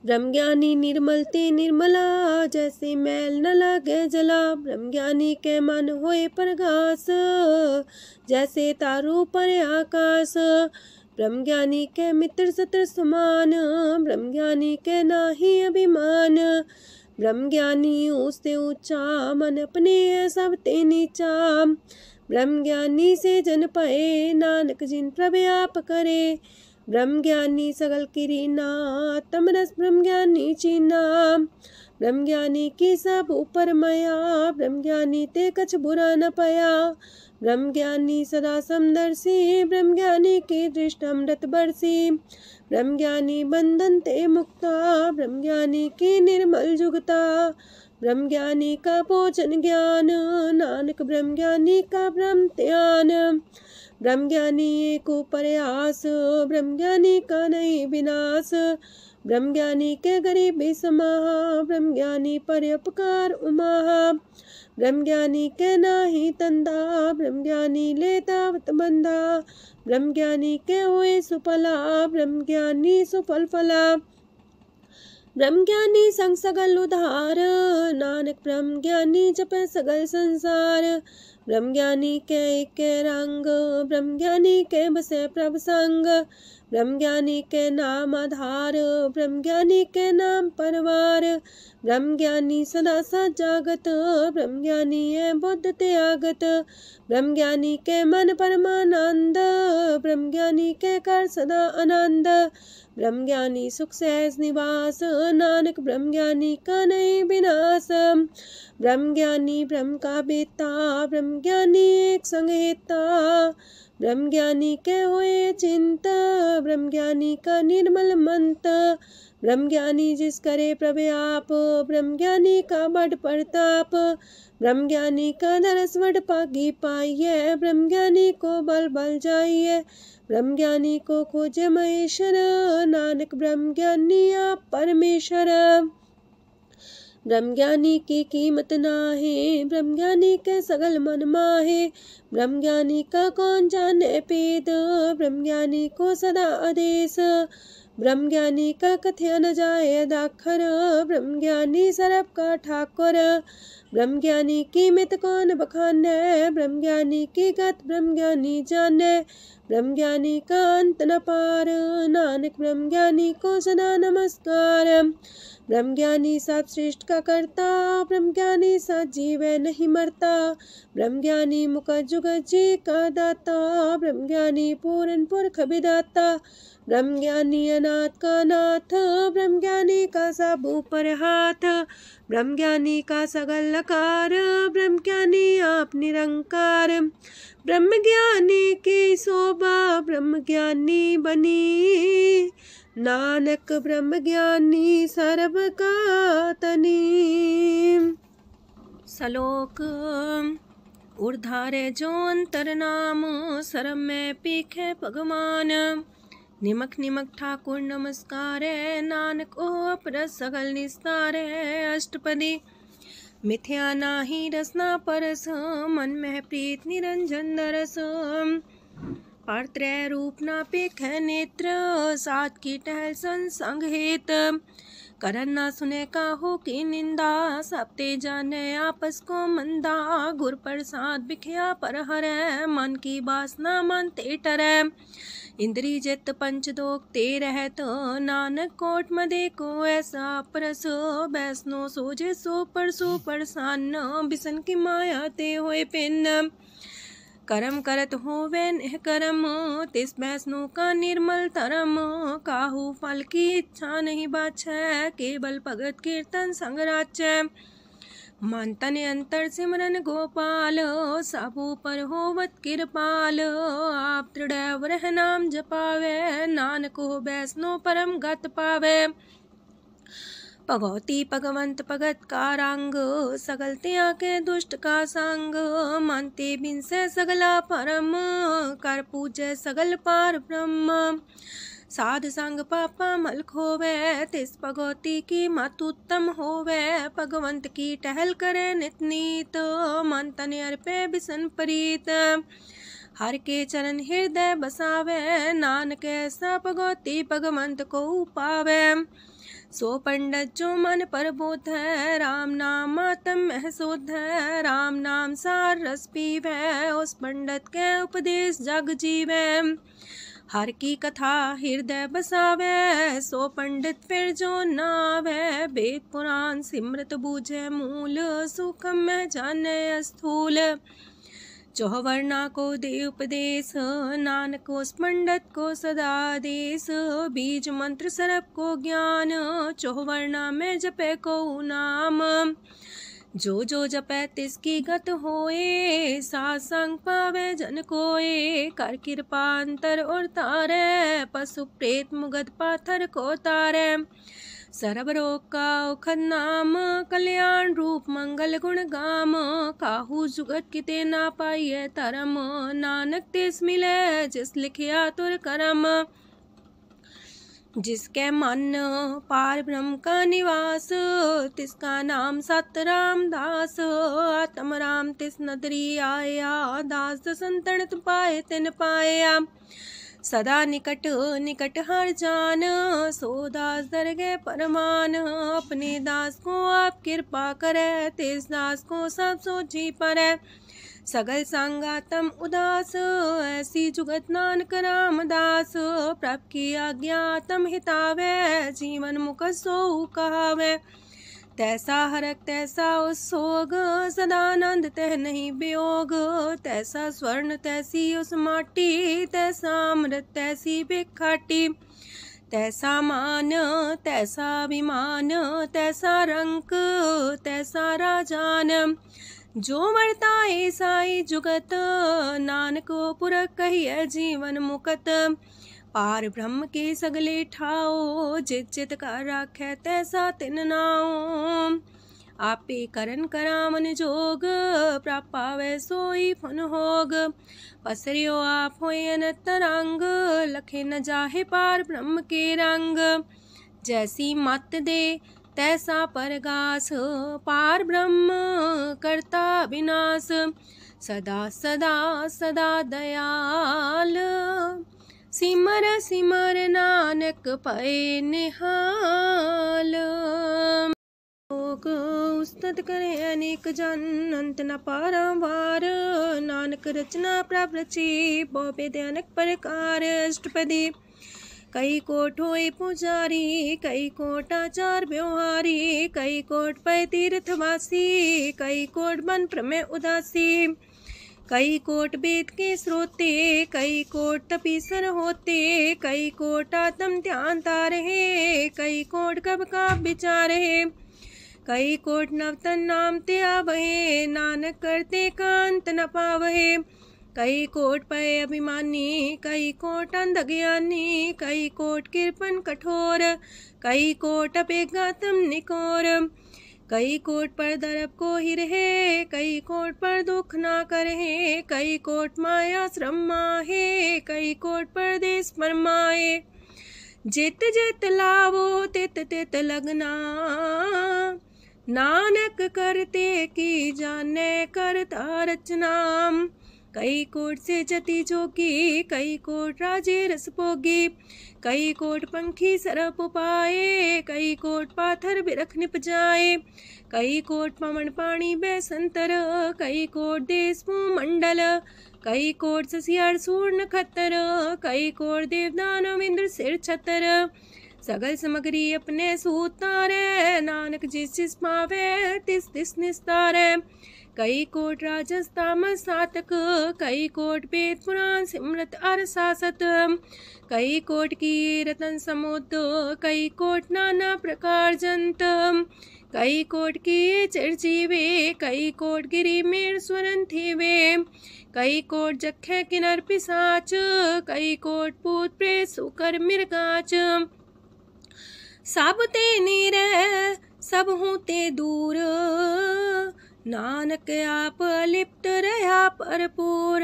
ब्रह्म ज्ञानी निर्मल ते निर्मला, जैसे मैल न लागे जला, ब्रह्म ज्ञानी के मन होए प्रगास, जैसे तारू पर आकाश, ब्रह्म ज्ञानी के मित्र सत्र समान, ब्रह्म ज्ञानी के नाही अभिमान, ब्रह्म ज्ञानी ऊंचते ऊंचा, मन अपने सब ते नीचा, ब्रह्म ज्ञानी से जन पाए, नानक जिन प्रभु आप करे, ब्रह्म ज्ञानी सगल किरीना, तमरस ब्रह्म ज्ञानी चीना, ब्रह्म ज्ञानी की सब ऊपर माया, ब्रह्म ज्ञानी ते कछ बुरा न पाया, ब्रह्म ज्ञानी सदा समदर्शी, ब्रह्म ज्ञानी की दृष्टि अमृत बरसी, ब्रह्म ज्ञानी बंधन ते मुक्ता, ब्रह्म ज्ञानी की निर्मल जुगता, ब्रह्म ज्ञानी का भोजन ज्ञान, नानक ब्रह्म ज्ञानी का ब्रह्म ध्यान, ब्रह्म ज्ञानी एक प्रयास, ब्रह्म ज्ञानी का नहीं विनाश, ब्रह्म ज्ञानी के गरीबी समाहा, ब्रह्म ज्ञानी पर उपकार उमाहा, ब्रह्म ज्ञानी के नाही तंदा, ब्रह्म ज्ञानी ले दावत बंधा, ब्रह्म ज्ञानी के हुए सुफला, ब्रह्म ज्ञानी सुफल फला, ब्रह्म ज्ञानी संग सगल उधार, नानक ब्रह्म ज्ञानी जपै सगल संसार। ब्रह्म ज्ञानी के एक रंग, ब्रह्म ज्ञानी के बसे प्रभ संग। ब्रह्म ज्ञानी के नाम आधार, ब्रह्म ज्ञानी के नाम परवार। ब्रह्म ज्ञानी सदा सच जागत, ब्रह्म ज्ञानी है बुद्ध त्यागत। ब्रह्म ज्ञानी के मन परमानंद, ब्रह्म ज्ञानी के कर सदा आनंद। ब्रह्म ज्ञानी सुख सहज निवास, नानक ब्रह्म ज्ञानी का नहीं विनाश। ब्रह्म ज्ञानी ब्रह्म का बेता, ब्रह्म ज्ञानी एक संग हेता। ब्रह्म ज्ञानी के हुए चिंता, ब्रह्म ज्ञानी का निर्मल मंत। ब्रह्म ज्ञानी जिस करे प्रभु आप, ब्रह्म ज्ञानी का बड़ प्रताप। ब्रह्म ज्ञानी का दरस वड पागी पाइये, ब्रह्म ज्ञानी को बल बल जाइए। ब्रह्म ज्ञानी को खोजे महेश्वर, नानक ब्रह्म ज्ञानी आप परमेश्वर। ब्रह्म ज्ञानी की कीमत नाहे, ब्रह्म ज्ञानी के सगल मन माहे। ब्रह्म ज्ञानी का कौन जाने पेद, ब्रह्म ज्ञानी को सदा आदेश। ब्रह्म ज्ञानी का कथ्य न जाए दाखर, ब्रह्म ज्ञानी सरब का ठाकुर। ब्रह्म ज्ञानी की मित कौन बखाने, ब्रह्म ज्ञानी की गत ब्रह्म ज्ञानी जाने। ब्रह्म ज्ञानी का अंत न पार, नानक ब्रह्म ज्ञानी को सदा नमस्कार। ब्रह्म ज्ञानी सब सृष्ट का करता, ब्रह्म ज्ञानी सजीव नहीं मरता। ब्रह्म ज्ञानी मुख जुग जी का दाता, ब्रह्म ज्ञानी पूरन पुरख विदाता। ब्रह्म ज्ञानी अनाथ का नाथ, ब्रह्म ज्ञानी का सब ऊपर हाथ। ब्रह्म ज्ञानी का सगल लकार, ब्रह्म ज्ञानी आप निरंकार। ब्रह्म ज्ञानी की शोभा ब्रह्म ज्ञानी बनी, नानक ब्रह्म ज्ञानी सर्व का तनी। श्लोक ऊर्धारे जो अंतर नाम, सरम में पीखे भगवान। निमक निमक ठाकुर नमस्कार, नानक ओ अपर सगल निस्तार। अष्टपदी मिथ्या नाही रसना परस, मन में प्रीत निरंजन दरस। पात्रय रूप ना पेख नेत्र, सात की टहल संसंग हेत। करन ना सुने काहू की निंदा, सब ते जाने आपस को मंदा। गुर प्रसाद बिखया पर हरै, मन की वासना मानते टरै। इंद्री जित पंच दोख ते रहत, नानक कोट मदे को ऐसा परस। बैसनो सोजे सो परसो परसान, बिसन की माया ते होए पिन। करम करत होवे निह करम, तिस बैसनो का निर्मल तरम। काहू फल की इच्छा नहीं बाछै, केवल भगत कीर्तन संग राचै। मन तन अंतर सिमरन गोपाल, सब ऊपर होवत कृपाल। आप दृढ़ रह नाम जपावे, नानक हो बैसनो परम गत पावे। भगवती भगवंत भगत का रंग, सगल त्याग के दुष्ट का संग। मानते बिन से सगला परम, कर पूजे सगल पार ब्रह्म। साध संग पापा मल खोवे, तिस भगवती की मत उत्तम होवे। भगवंत की टहल करे नित नीत, मन तन अर्पे बिसन प्रीत। हर के चरण हृदय बसावे, नानक ऐसा भगवती भगवंत को पावे। सो पंडित जो मन पर बोध है, राम नाम आत्म में शोध है। राम नाम सार रस पीवे, उस पंडित के उपदेश जग जीवे। हर की कथा हृदय बसावे, सो पंडित फिर जो नावे। वेद पुराण सिमरत बूझे मूल, सूक्ष्म में जाने स्थूल। चौवर्णा को दे उपदेश, नानक उस पंडित को सदा देश। बीज मंत्र सरप को ज्ञान, चौवर्णा में जपे को नाम। जो जो जपे तिसकी गत होए, सासंग पावे जन कोए। कर कृपा अंतर और तारे, पशु प्रेत मुगध पाथर को तारे। सर्व रोग का औखद नाम, कल्याण रूप मंगल गुण गाम। काहू जुगत किते ना पाइये तरम, नानक तिस मिले जिस लिखिया तुर करम। जिसके मन पार ब्रह्म का निवास, तिसका नाम सत रामदास। आत्म राम तिस नदरी आया, दास संतन पाए तिन पाया। सदा निकट निकट हर जान, सो दास दरगह परमान। अपने दास को आप कृपा करे, तेज दास को सब सोची परै। सगल संगातम उदास, ऐसी जुगत नानक रामदास। प्रभु की आज्ञा तम हितावै, जीवन मुख सो कहावै। तैसा हरक तैसा उत्सोग, सदानंद तह नहीं वियोग। तैसा स्वर्ण तैसी उस माटी, तैसा अमृत तैसी भिखाटी। तैसा मान तैसा अभिमान, तैसा रंक तैसा राजान। जो वर्ताए साई जुगत, नानक पुरख कहिए जीवन मुकत। पार ब्रह्म के सगले ठाओ, जित जित का राखै तैसा तिन नाओ। आपे करन करामन जोग, प्राप पावै सोई फुन होग। पसरियो आप होय अनंत रंग, लखे न जाहे पार ब्रह्म के रंग। जैसी मत दे तैसा परगास, पार ब्रह्म करता विनाश। सदा सदा सदा दयाल, सिमर सिमर नानक पए निहाल। लोक उस्तत करे अनेक जन, अंत न पारावार। नानक रचना प्रभ रची, बहु अनेक प्रकार। अष्टपदी कई कोट होए पुजारी, कई कोट आचार व्यवहारी। कई कोट पै तीर्थवासी, कई कोट बन प्रमेय उदासी। कई कोट वेद के श्रोते, कई कोट तपीसर होते। कई कोट आत्म ध्यान तारहे, कई कोट कब का विचार है। कई कोट नवतन नाम ते आवहे, नानक करते कांत न पावहे। कई कोट पय अभिमानी, कई कोट अंधज्ञानी। कई कोट कृपन कठोर, कई कोट अपेगातम निकोर। कई कोट पर दरब को ही रहे, कई कोट पर दुख ना करहे। कई कोट माया श्रम माहे, कई कोट परदेश परमाए। जित जित लावो तित तित लगना, नानक करते की जाने करता रचना। कई कोट से जति जोगी, कई कोट राजे रस भोगी। कई कोट पंखी सरप पाए, कई कोट पाथर बिरख निप जाए। कई कोट पवन पानी बैसंतर, कई कोट देश मंडल। कई कोट ससियार सूर नखत्तर, कई कोट देवदानव इंद्र सिर छतर। सगल सामग्री अपने सूतारे, नानक जिस जिस पावे तिस तिस निस्तारे। कई कोट राजस तामस सातक, कई कोट वेद पुराण सिमरत अर सासत। कई कोट की रतन समुद्र, कई कोट नाना प्रकार जंत। कई कोट की चिरजीवे, कई कोट गिरी मेर स्वरन थीवे। कई कोट जखे किनर पिसाच, कई कोट पूत प्रेत सुकर मिर्गाच। सब ते नीर सब हूँ ते दूर, नानक आप लिप्त रहा भरपूर।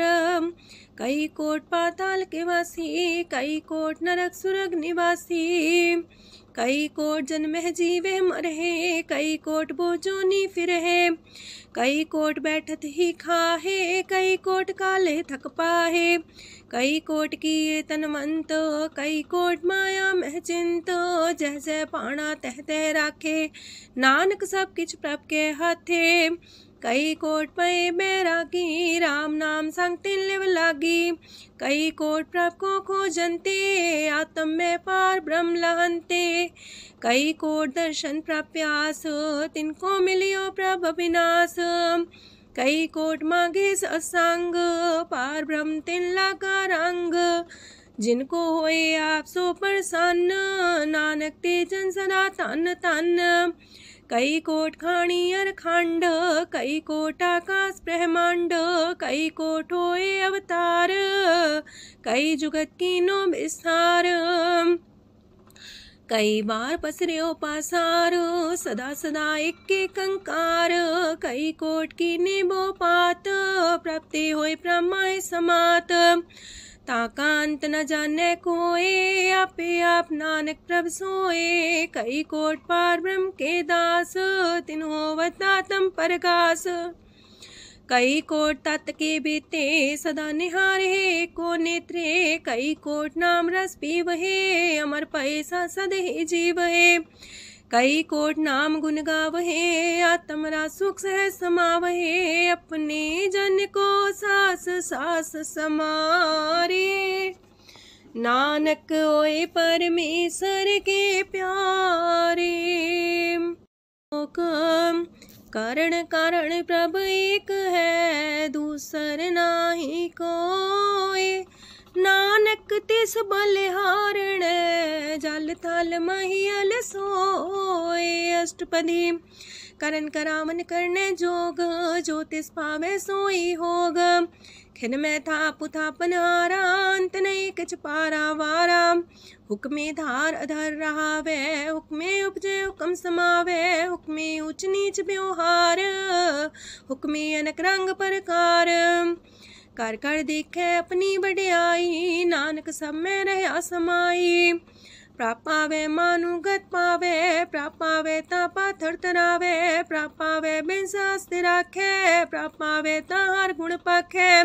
कई कोट पाताल के वासी, कई कोट नरक सुरग निवासी। कई कोट जन्मह जीवे मरहे, कई कोट बोजोनी फिरहे। कई कोट बैठत ही खाहे, कई कोट काले थक पाहे। कई कोट की तनमंत, कई कोट माया मह चिंत। जह जह पाना तह तह राखे, नानक सब किछ प्रभ के हाथे। कई कोट पए बैरागी, राम नाम संग तिन लिव लागी। कई कोट प्रभ को खोजंते, आत्म में पार ब्रह्म लहंते। कई कोट दर्शन प्रप्यास, तिनको मिलियो प्रभ अविनाश। कई कोट मांगे सत्संग, पार ब्रह्म तिन लागा रंग। जिनको होए आप सो प्रसन्न, नानक ते जन सदा तन तन। कई कोट खाणी अर खंड, कई कोट आकाश ब्रह्मांड। कई कोट होए अवतार, कई जुगत कीनो विस्तार। कई बार पसर्यो पासार, सदा सदा एक कंकार। कई कोट की निबो पात, प्राप्ति होए प्रमाय समात। ताकांत न जाने कोए, आपे आप नानक प्रभ सोए। कई कोट पार ब्रह्म के दास, तिन्हो वतातम परगास। कई कोट तत् के बीते सदा निहारे को नेत्रे, कई कोट नाम रस पीवहे अमर पैसा सदहि जीवहे, कई कोट नाम गुण गावहे आत्मरा सुख सह समावहे, अपने जन को सास सास समारे, नानक ओए परमेश्वर के प्यारे। कारण कारण प्रभ एक है दूसर नाही कोय, नानक तिस बलिहारण जल थल महियल सोय। अष्टपदी करन करावन करने जोग, जो तिस पावे सोई होग, खिन में था पुथापन हारा अंत नहीं किच पारा वारा, हुक्मे धार अधर रहावे हुक्मे उपजे हुक्म समावे, हुक्मे ऊंच नीच व्यवहार हुक्मे अनक रंग प्रकार, कर कर देखे अपनी बड़ियाई नानक सब में रहा समाई, प्रापावे मानुगत पावे प्रापावे ता पाथर तरावे, प्रापावे बिन शास्त्र राखे प्रापावे ता हर गुण पाखे,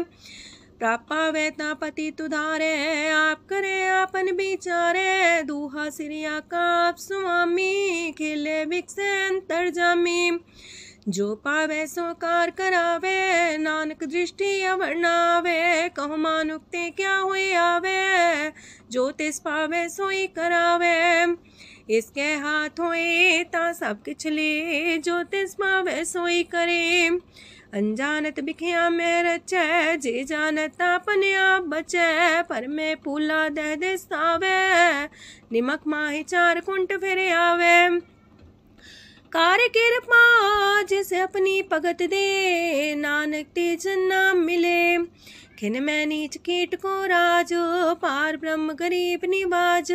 प्रापावे ता पति तुधारे आप करे आपन विचारे, दूहा सिरिया का आप स्वामी खिले विकसे अंतर जामी, जो पावे सो कार करावे नानक दृष्टि अवर्णावे, कहो मानुक्ते क्या हुए आवे जो तिस पावे सोई करावे, इसके हाथ होए ता सब किछ ले जो तिस पावे सोई करे, अनजानत बिखिया में रचे जे जानत अपने आप बचे, पर में पूला दह दिस्तावे निमक माही चार कुंट फिर आवे, कार कृपा जिसे अपनी भगत दे नानक तेज नाम मिले, खिन में नीच कीट को राज पार ब्रह्म गरीब निवाज,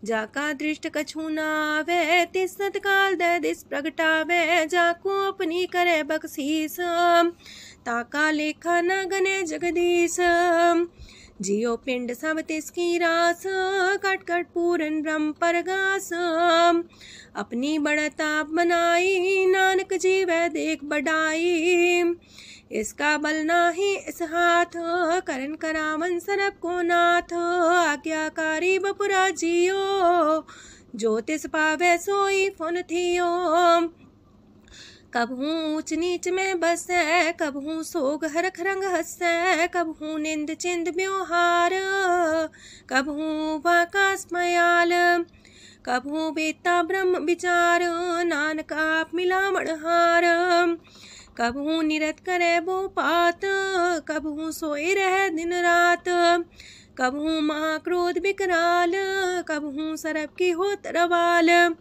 जाका दृष्ट कछु न आवे तिस सतकाल दे दिस प्रगटावे, जाको अपनी करे बख्शीस ताका लेखा न गने जगदीश, जियो पिंड सब तिसकी रास कट कट पूरन ब्रह्म परगास, अपनी बढ़ता बनाई नानक जीवे देख बढ़ाई, इसका बल नाही इस हाथ करन करावन सरब को नाथ, आज्ञाकारी बपुरा जियो जो तिस पावे सोई फुन थियो, कबहू ऊंच नीच में बसे कबहू सोग हरख रंग हंसे, कबहू निंद चिंद व्यवहार कबहू वाकास मयाल, कबहू बेता ब्रह्म विचार नानक आप मिलावण हार, कबहू निरत करे वो पात कबहू सोए रह दिन रात, कबहू महाक्रोध विकराल कबहू सरब की हो तरवाल,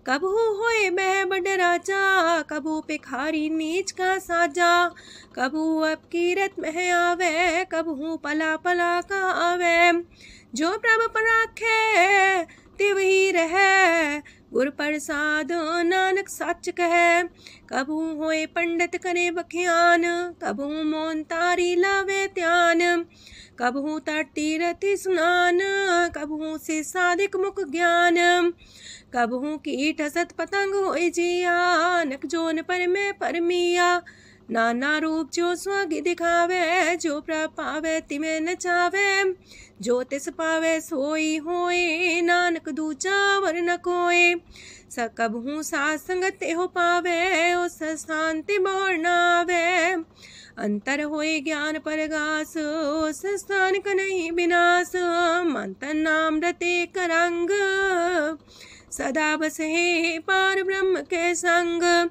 कबहू होए बह बड़ राजा कबहू पिखारी नीच का साजा, कबहू अब कीरत में आवे कबहू पला पला का आवे, जो प्रभ पर राखे तिव ही रहे गुर प्रसाद नानक सच कहे, कबहू होए पंडित करे बख्यान कबहू मोन तारी लावे ध्यान, कबहू तट तीरथ स्नान कबहू से साधिक मुख ज्ञान, कबहू कीट हसत पतंग होए जिया नक जोन पर में परमिया, नाना रूप जो स्वग दिखावे जो प्रभ पावे तिमें नचावे, जो तिस पावे सोई होए नानक दूजा वर न कोय, सकबहू साथ संगत हो पावे उस शांति बोर नावे, अंतर होए ज्ञान परगास उस स्थान का नहीं विनाश, मंतन नाम रते करंग सदा बसे पार ब्रह्म के संग,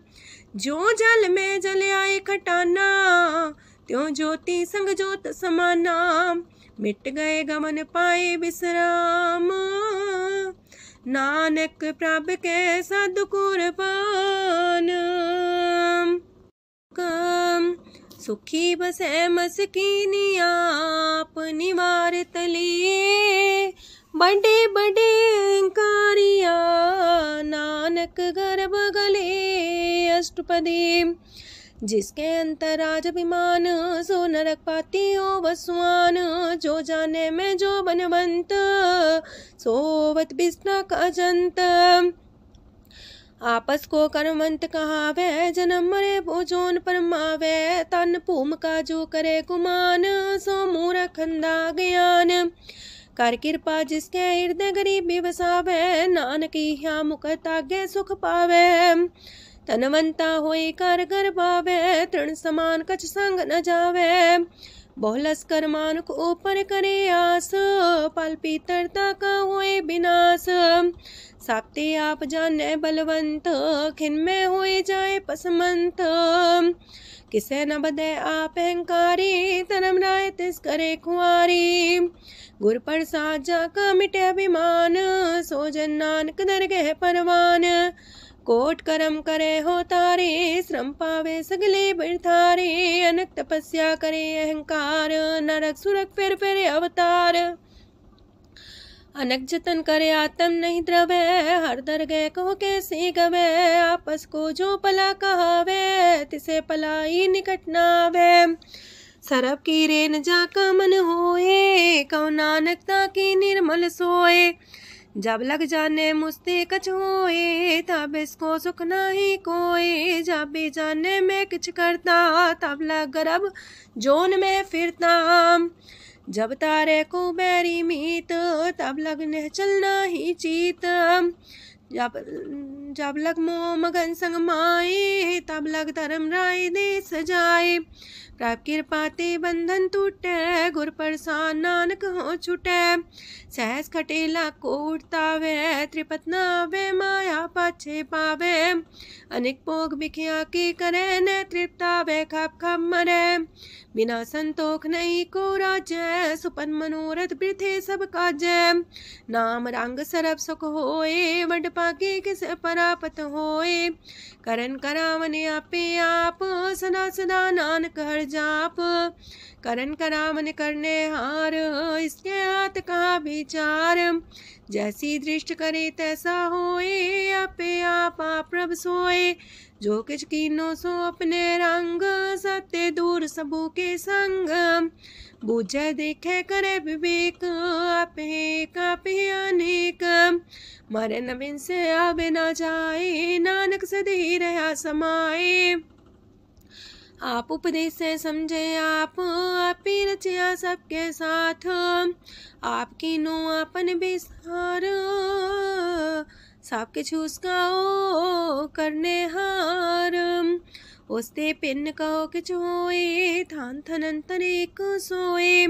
जो जल में जल आए खटाना त्यों ज्योति संग ज्योत समाना, मिट गए गमन पाए विश्राम नानक प्रभ के सद्कुर्बान, सुखी बसे मस्कीनी आप निवार तलिए, बड़े बड़े कारिया नानक गर्भ गले अष्टपदी, जिसके अंतराज अभिमान सो नरक पाती हो वसुआन, जो जाने में जो बनवंत सोवत बिस्ना का जंत, आपस को कर्मवंत कहावे, जन्म मरे भोजोन परमावे। तन भूम का जो करे गुमान, सो मूर्ख अंधा ज्ञान। कर कृपा जिसके हृदय गरीबी बसावे, नानक यहाँ मुख तागे सुख पावे। तनवंता होई कर गर्भावे, तृण समान कछ संग न जावे। बहुलस कर मानुक ऊपर करे आस, पल पीतरता का होए विनाश। साप्ते आप जाने बलवंत, खिन में होए जाए पसमंत। किसे न बदे आप अहंकारी, धर्म राय तिस करे खुआरी। गुर प्रसाद जाका मिटे अभिमान, सो जन नानक दरगह परवान। कोट करम करे हो तारे, श्रम पावे सगले बिरथारे। अनक तपस्या करे अहंकार, नरक सुरक फिर अवतार। अनक जतन करे आत्म नहीं द्रवे, हर दरगह को कैसे गवे। आपस को जो पला कहावे, तिसे पलाई निकट नावे। सरब की रेन जाका मन होए, कौ नानकता की निर्मल सोए। जब लग जाने मुझते कछ होए, तब इसको सुख नाही कोई। जब भी जाने में किछ करता, तब लग गर्भ जोन में फिरता। जब तारे को बैरी मीत, तब लगने चलना ही चीत। जब लग मोह मगन संग माए, तब लग धर्म राय दे सजाए। प्रभ कृपा ते बंधन टूटे, गुर प्रसाद नानक हो छूटे। सहस खटेला को उठतावे, त्रिपत नावे माया पाछे पावे। अनेक भोग बिखिया की करे, न तृप्तावे खप खप मरे। बिना संतोख नहीं को राजै, सुपन मनोरथ वृथे सब काजै। नाम रंग सरब सुख होए, वड पाके किस परापत होए। करन करावन आपे आप, सदा सदा नानक हर जाप। करन करावन करने हार, इसके हाथ का विचार। जैसी दृष्ट करे तैसा होए, आपे आप प्रभ सोए। जो किछ कीनो सो अपने रंग, सत्य दूर सबू के संग। बूझे देखे करे विवेक, आपे अनेक। मरे नवीन से आवे ना जाए, नानक सदी रहा समाए। आप उपदेश से समझे आप ही रचिया सबके साथ। आपकी नो आपन बेसार, सब किछ उसका ओ करने हार। उसते पिन कहो किछ होए, थान थन अंतर एक सोए।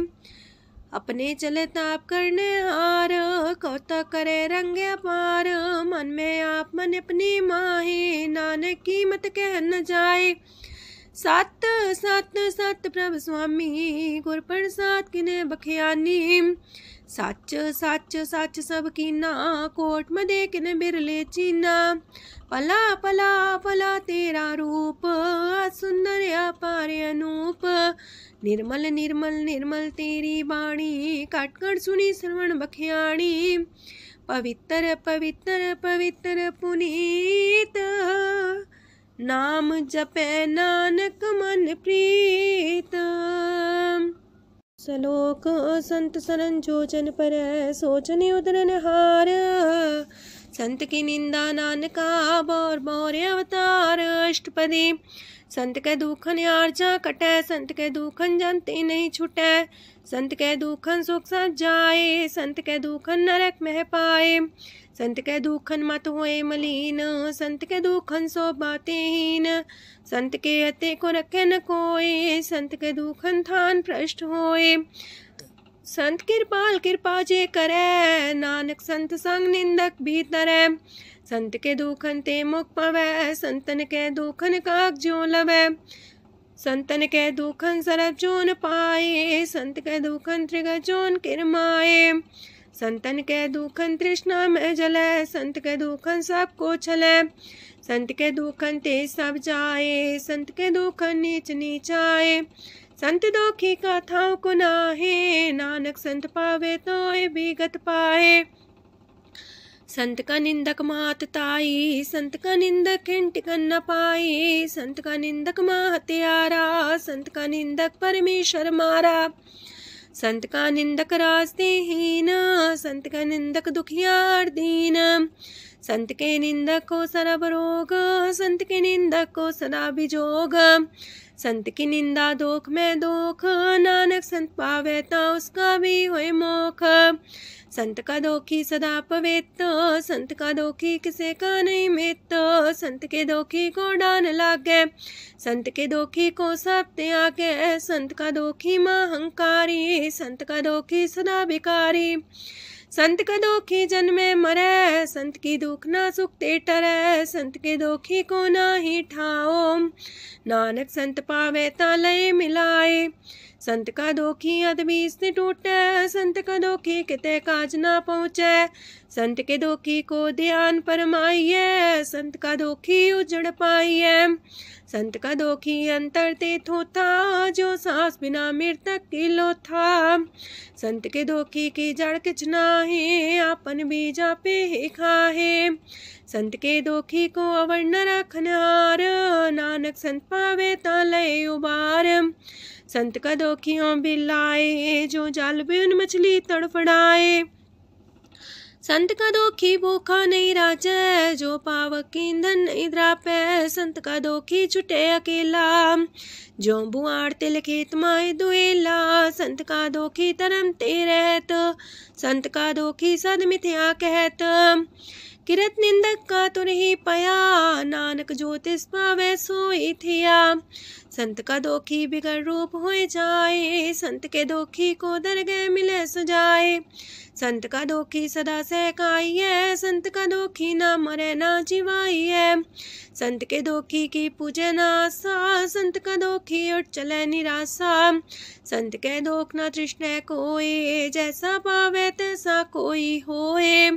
अपने चले ताप करने हार, कौतक करे रंग अपार। मन में आप मन अपनी माहे, नानक की मत कह न जाए। सत सत सत प्रभ स्वामी, गुर प्रसाद किने बखियानी। सच सच सच सब कीना, कोट मदे किने बिरले चीना। पला पला पला तेरा रूप, सुंदर अपार अनूप। निर्मल निर्मल निर्मल तेरी बाणी, काटकर सुनी श्रवण बखियाणी। पवित्र पवित्र पवित्र पुनीत, नाम जपे नानक मन प्रीत। सलोक संत सरन जो जन पर, सोचन उदरन हार। संत की निंदा नानका, बौर बौर अवतार। अष्टपदी संत के दुखन आर्जा कटै, संत के दुखन जानते नहीं छुटै। संत के दुखन सुख सज जाए, संत के दुखन नरक में पाए। संत के दुखन मत होए मलीन, संत के दुखन सो बातें हीन। संत के अते को रखे न कोई, संत के दुखन थान भ्रष्ट होए। संत कृपाल कृपा जे करे, नानक संत संग निंदक भीतरै। संत के दुखन ते मुख पवै, संतन के दुखन काक जो लवै। संतन के दुखन सरब जोन पाए, संत के दुखन त्रिगत जोन किरमाए। संतन के दुखन तृष्णा में जले, संत के दुखन सबको छले। संत के दुखन ते सब जाए, संत के दुखन नीच नीचाए। संत दोखी कथाओं को नाहे, नानक संत पावे तो भी गत पाए। संत का निंदक मात ताई, संत का निंदक हिंटिकन न पाई। संत का निंदक माँ हत्यारा, संत का निंदक परमेश्वर मारा। संत का निंदक रास्ते हीन, संत का निंदक दुखियार दीन। संत के निंदक को सरब रोग, संत के निंदक को सदा बिजोग। संत की निंदा दोख में दोख, नानक संत पावे ता उसका भी होए मोख। संत का दोखी सदा पवित्र, संत का दोखी किसे का नहीं मित। संत के दोखी को डान लागे, संत के दोखी को सब त्यागे। संत का दोखी महंकारी, संत का दोखी सदा भिकारी। संत का दोखी जन्मे मरे, संत की दुख ना सुख ते टरे। संत के दोखी को ना ही ठाओ, नानक संत पावे ता लय मिलाए। संत का दोखी अदबीस से टूटे, संत का दोखी किते काज ना पहुँचे। संत के दोखी को ध्यान परमाइए, संत का दोखी उजड़ पाइए। संत का दोखी अंतर ते थोथा, जो सांस बिना मृतक की लोथा। संत के दोखी की जड़ किच नाहे, आपन बीजा पे ही खाहे। संत के दोखी को अवर न रखनहार, नानक संत पावे ता लय उबार। संत का दोखियों बिलाए, जो जाल बिन मछली तड़फड़ाए। संत का दोखी भूखा नहीं राजे, जो पावक ईंधन नहीं द्रापे। संत का दोखी छुटे अकेला, जो बुआड़ तिल खेत माए दुएला। संत का दोखी तरम ते रहत, संत का दोखी सद मिथ्या कहत। किरत निंदक का तुर ही पया, नानक जो तिस पावे सोई थिया। संत का दोखी बिगड़ रूप होए जाए, संत के दोखी को दरगह मिले सजाए। संत का दोखी सदा सहकाइए, संत का दोखी ना मरे ना जीवाइए। संत के दोखी की पूजे ना आशा, संत का दोखी उठ चले निराशा। संत के दोख ना तृष्णा कोई, जैसा पावे तैसा कोई होए।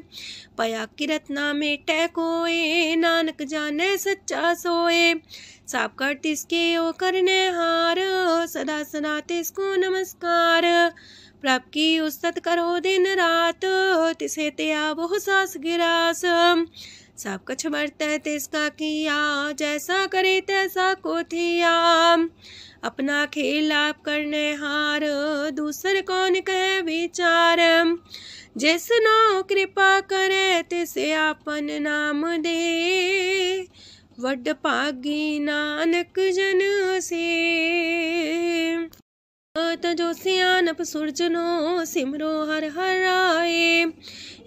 पया किरत ना मेटे कोई, नानक जाने सच्चा सोए। साप कर तिसके ओ करने हार, सदा सदा तिसको नमस्कार। प्रभ की उस्तत करो दिन रात, तिसे त्या बहु सास गिरास। सब कुछ बरते तिसका किया, जैसा करे तैसा को थिया। अपना खेल आप करने हार, दूसर कौन कहे विचार। जिसनो कृपा करे तिसे आपन नाम दे, वड पागी नानक जन से। जो सियानप सुरजनो, सिमरो हर हर आए।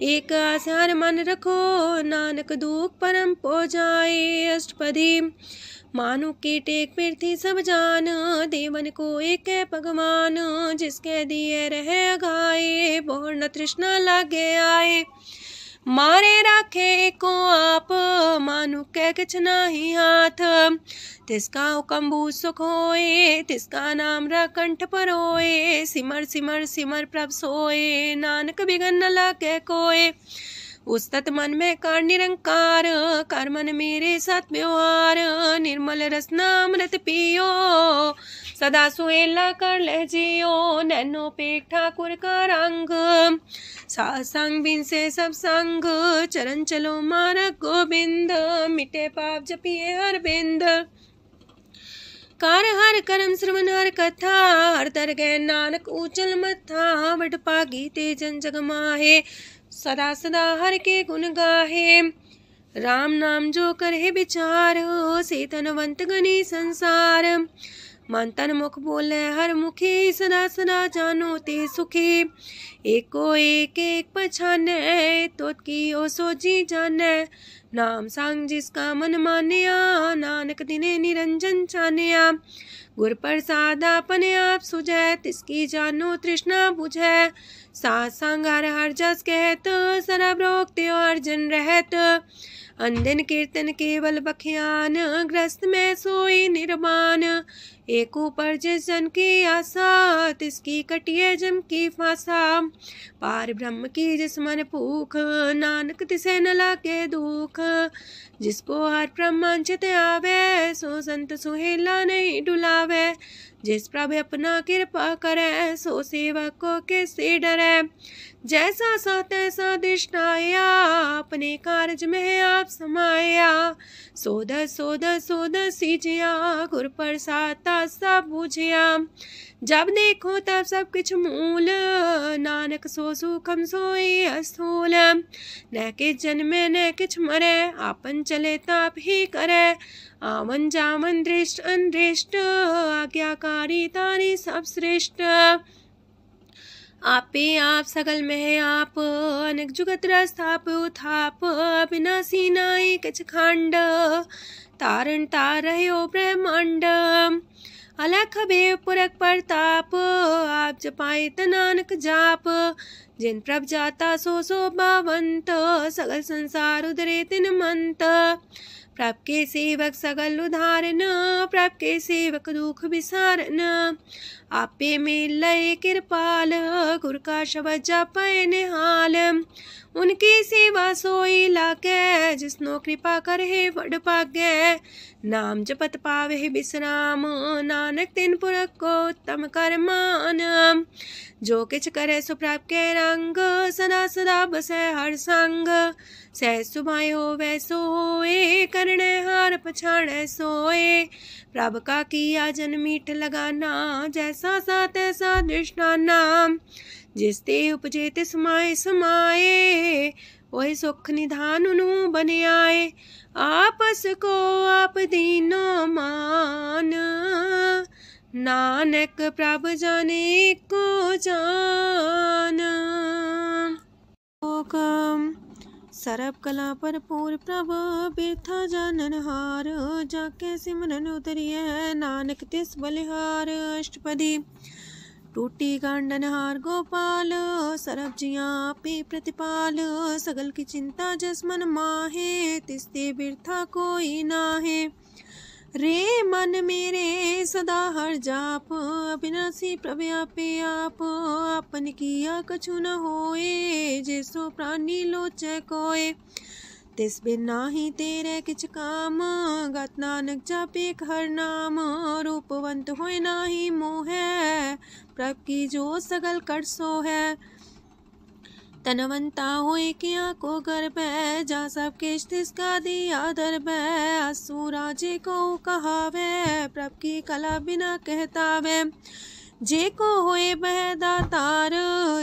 एक आसार मन रखो, नानक दुख परम पो जाए। अष्टपदी मानु के टेक पृथ्वी सब जान, देवन को एक है भगवान। जिसके दिए रहे अघाए, बोर न तृष्णा लागे आए। मारे राखे को आप, मानु के किछ नाही हाथ। तिसका हुक्म सुख होए, तिसका नाम रकंठ पर होए। सिमर सिमर सिमर प्रभ सोए, नानक बिगन न लागे कोय। उस्तत मन में कर निरंकार, कर मन मेरे साथ व्यवहार। निर्मल रसना अमृत पियो, सदा सुहेला कर ले जियो। नैनो पेट ठाकुर का रंग, सासंग बिन से सब संग। चरण चलो मारक गोविंद, मिटे पाप जपिए हर बिंद। कार हर करम श्रवण हर कथा, हर दरगह नानक ऊचल मथा। वड पागी ते जन जग माहे, सदा सदा हर के गुण गाहे। राम नाम जो करे विचार, से तनवंत गनी संसार। मन तन मुख बोले हर मुखी, सदा सदा जानो ते सुखी। एको एक एक पछाने, तो की ओ सोची जाने। नाम सांग जिसका मन मानिया, नानक दिने निरंजन छानिया। गुर प्रसाद अपने आप सुझै, तिसकी जानो तृष्णा बुझै। साथ संग हर हर जस कहत, सरब रोग त्यो अर्जन रहत। अंदिन कीर्तन केवल बख्यान, ग्रस्त में सोई निर्माण। एक ऊपर जिस जन की आशा, तिसकी कटिए जम की फांसा। पार ब्रह्म की जिस मन भूख, नानक तिसे न लागे दुख। जिसको हर प्रमांचित आवे, सो संत सुहेला नहीं डुलावे। जिस प्रभु अपना कृपा करे, सो सेवक को किससे डरे। जैसा सा तैसा दिष्टाया, अपने कारज में आप समाया। सोध सोध सोध सीजिया, गुर प्रसाद रास्ता बूझिया। जब देखो तब सब किछ मूल, नानक सो सूखम सोई अस्थूल। न किछ जन्मे न किछ मरे, आपन चले ताप ही करे। आवन जावन दृष्ट अनदृष्ट, आज्ञाकारी तारी सब श्रेष्ठ। आपे आप सगल में आप, अनेक जुगत रस्थाप उथाप। विनाशी नाई किछ खंड, तारण तार रह्यो ब्रह्मांड। अलख भेव पुरख परताप, आप जपाए नानक जाप। जिन प्रभ जाता सो बावंत, सगल संसार उधरे तिन मंत। प्रभ के सेवक सगल उधारन, प्रभ के सेवक दुख विसारन। आपे में लय कृपाल, गुर का शब्द जपै निहाल। उनकी सेवा सोई लागे, जिसनो कृपा करे वड पागे। नाम जपत पावे विश्राम, नानक तिन पुरख को उत्तम कर मान। जो किछ करे सो प्रभ के रंग, सदा सदा बसै हर संग। सहज सुभाए होवै सो होए, करणे हार पछाड़ै सोए। प्रभ का किया जन मीठ लगाना, जैसा सा तैसा दृष्टाना। जिस ते उपजे तिस माय समाए, वही सुख निधान उनु बन आए। आपस को आप दीनो मान, नानक प्रभ जाने को जान। सरब कला पर पूर प्रभ, बिरथा जानन हार। जाके सिमरन उतरिय, नानक तिस बलिहार। अष्टपदी। टूटी गांडन हार गोपाल, सरब जिया पे प्रतिपाल। सगल की चिंता जस मन माहे, तिसते बिरथा कोई नाहे। रे मन मेरे सदा हर जाप, अविनाशी प्रभ आपे आप। आपन किया कछु न होए, जैसो प्राणी लोचै कोय। तिस बिन नाही तेरे किछ काम, गत नानक जापे हर नाम। रूपवंत होय नाही मोह, प्रभ की जो सगल कर सो है। तनवंता होए किया को गर्भ, जा सब किश तिसका दिया दर्ब। असु राजे को कहावे, प्रभ की कला बिना कहतावे। जे को होए बह दातार,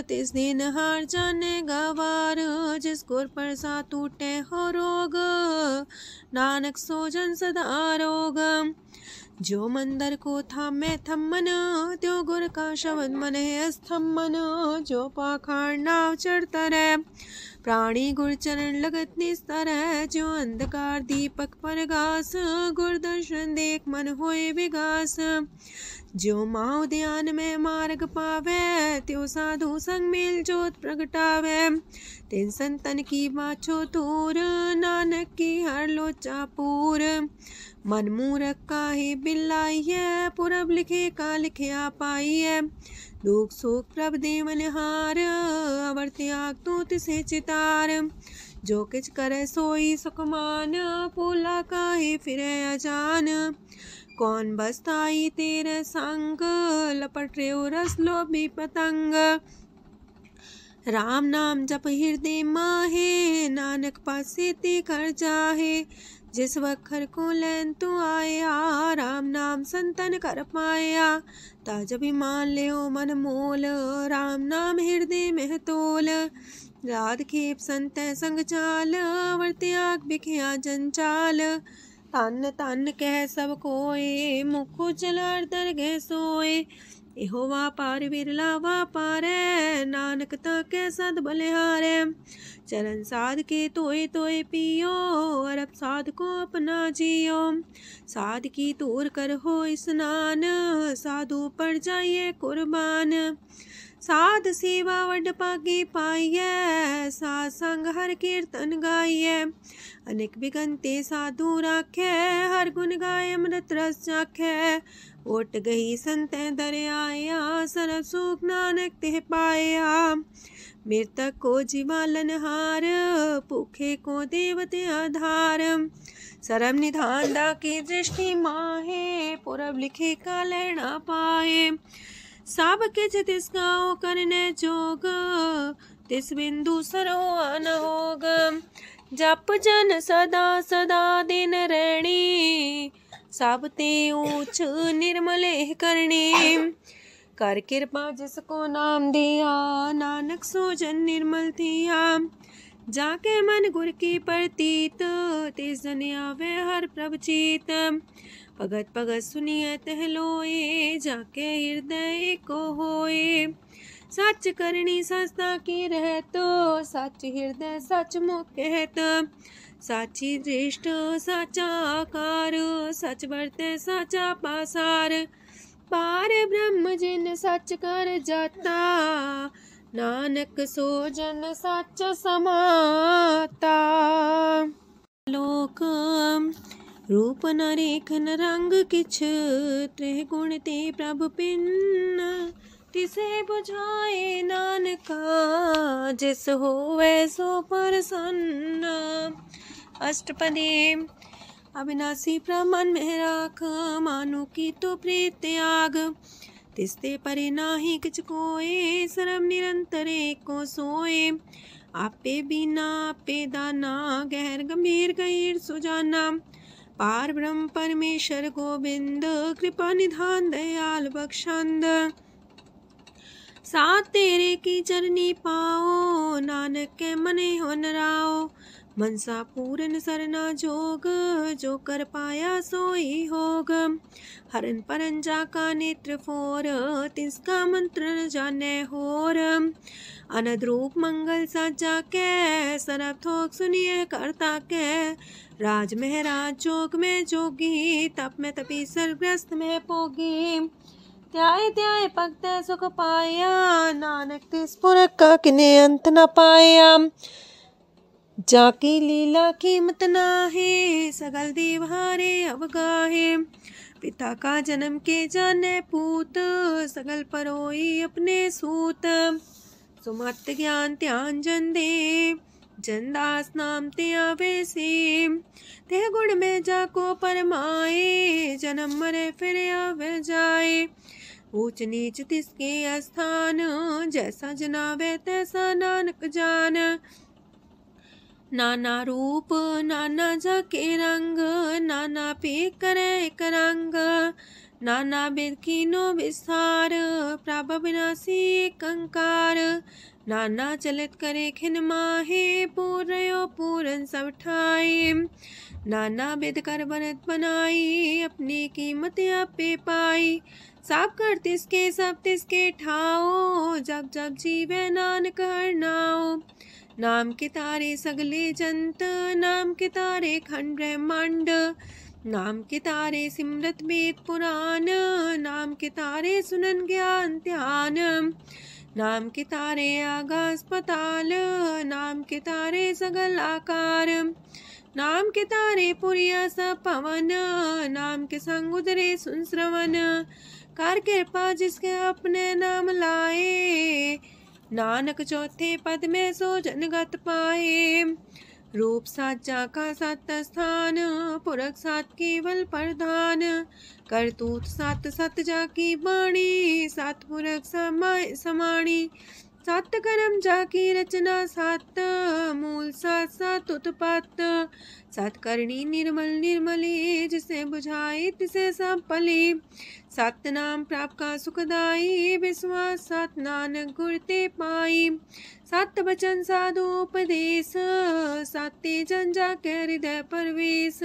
तिस दिन हार जाने गवार। जिस गुर प्रसाद टूटे हो रोग, नानक सो जन सदा रोग। जो मंदर को थामे थम्मन, त्यो गुर का शब्द मन है स्तम्भन। जो पाखार नाव चढ़ता रहे, प्राणी गुर चरण लगत निस्तर है। जो अंधकार दीपक पर घास, गुर दर्शन देख मन होए विगास। जो माओ ध्यान में मार्ग पावे, त्यो साधु संग मेल जोत प्रगटावे। तिन संतन की बाछो तूर, नानक की हर लोचा पूर। मन मूरख काहे बिलाइए, पुरब लिखे का लिखिया पाइए। दुख सुख प्रभ देवन हार, अवर त्याग तू तिसे चितार। जो किछ करे सोई सुखमान, पोला काहे फिरे अजान। कौन बसताई तेरे संग, लपट रे रस लोभी पतंग। राम नाम जप हृदय माहे, नानक पासे ते कर जाहे। जिस वखर को लैन तू आया, राम नाम संतन कर पाया। ताज अभिमान ले मन मोल, राम नाम हृदय में तोल। राध खेप संत संग चाल, अवर त्याग बिखिया जंचाल। तन तन कह सब कोय, मुख उजल दरगह सोए। एहो वापार विरला वापारै, नानक ताके सद बलिहारै। चरण साध के तोय तोय पियो, अरब साध को अपना जियो। साध की तूर कर हो स्नान, साधु पर जाइए कुर्बान। साध सेवा वड पागे पाइए, साध संग हर कीर्तन गाइए। अनेक बिगंते साधु राखे, हर गुण गाय अमृत रस चाखे। ओट गई संत दर आया, सरब सुख नानक तिह पाया। मृतक को जीवालन हार, भूखे को देवते आधार। सरब निधान दा की दृष्टि माहे, पुरब लिखे का लेना पाए। सब किछ तिस गाओ करने जोग, तिस बिंदु सरो अनहोग। जप जन सदा सदा दिन रैणी, सब ते ऊंच निर्मल करने। कर कृपा जिसको नाम दिया, नानक सो जन निर्मल थिया। जाके मन गुर की प्रतीत, तिस जन आवे हर प्रभ चीत। भगत भगत सुनिए तह लोए, जाके हृदय को होए। सच करनी संस्था की रहत, सच हृदय सच मुख कहत। साची दृष्ट साचा आकार, सच बरते साचा पासार। पार ब्रह्म जिन सच कर जाता, नानक सो जन सच समाता। लोक रूप न रेखन रंग किछ, त्रिह गुण ते प्रभ पिन्न। तिसे बुझाए नानका, जिस होवे सो प्रसन्न। अष्टपदी। अविनाशी प्रमन में राख, मानो की तो प्रीत त्याग। तिसते परे नाही किछ कोय, सर्व निरंतर एको सोए। आपे बिना आपे दाना, गहर गंभीर गहीर सुजाना। पार ब्रह्म परमेश्वर गोविंद, कृपा निधान दयाल बख्शंद। साथ तेरे की चरनी पाओ, नानक के मने हो नराओ। मनसा पूरन सरना जोग, जो कर पाया सोई होग। हरन परन जाका नेत्र फोर, तिसका मंत्र न जाने होर। अनद रूप मंगल साजा के, सरब थोक सुनिए करता के। राज महराज जोग में जोगी, तप में तपी सर्वग्रस्त में पोगी। त्याय त्याय भक्त सुख पाया, नानक तिस पुरख का किने अंत न पाया। जाकी लीला कीमत नाहे, सगल देव हारे अवगाहे। पिता का जन्म के जाने पूत, सगल परोई अपने सूत। सुमत ज्ञान ध्यान जन दे, जनदास नाम ते आवे से। ते गुण में जाको परमाए, जन्म मरे फिर आवे जाए। ऊंच नीच तिसके स्थान, जैसा जनावे तैसा नानक जान। नाना रूप नाना जाके रंग, नाना पे करे एक रंग। नाना वेद कीनो विस्तार, प्रभ विनाशी एक अंकार। नाना चलित करे खिन माहे, पूर्यो पूरन सब ठाए। नाना वेद कर बनत बनाई, अपनी कीमत आपे पाई। सब कर तिसके सब तिसके ठाओ, जब जब जीवे नानक हर नाओ। नाम के तारे सगले जंत, नाम के तारे खंड ब्रह्मांड। नाम के तारे सिमरत वेद पुराण, नाम के तारे सुनन ज्ञान ध्यान। नाम के तारे आकाश पताल, नाम के तारे सगल आकार। नाम के तारे पुरिया सब पवन, नाम के संग उदरे सुन श्रवण। कर कृपा जिसके अपने नाम लाए, नानक चौथे पद में सो जनगत पाए। रूप साचा का सत स्थान, पुरख सात केवल प्रधान। करतूत सत सत जाकी बाणी, सत पुरख समाणी। सत कर्म जाकी रचना सत, मूल सत सत उत्पत्त। सत करनी निर्मल निर्मली, जिसे बुझाई तिसे सब पली। सत नाम प्राप्त का सुखदाई, विश्वास सत नानक गुर ते पाई। सत वचन साधु उपदेश, सत्य जन जाके हृदय परवेश।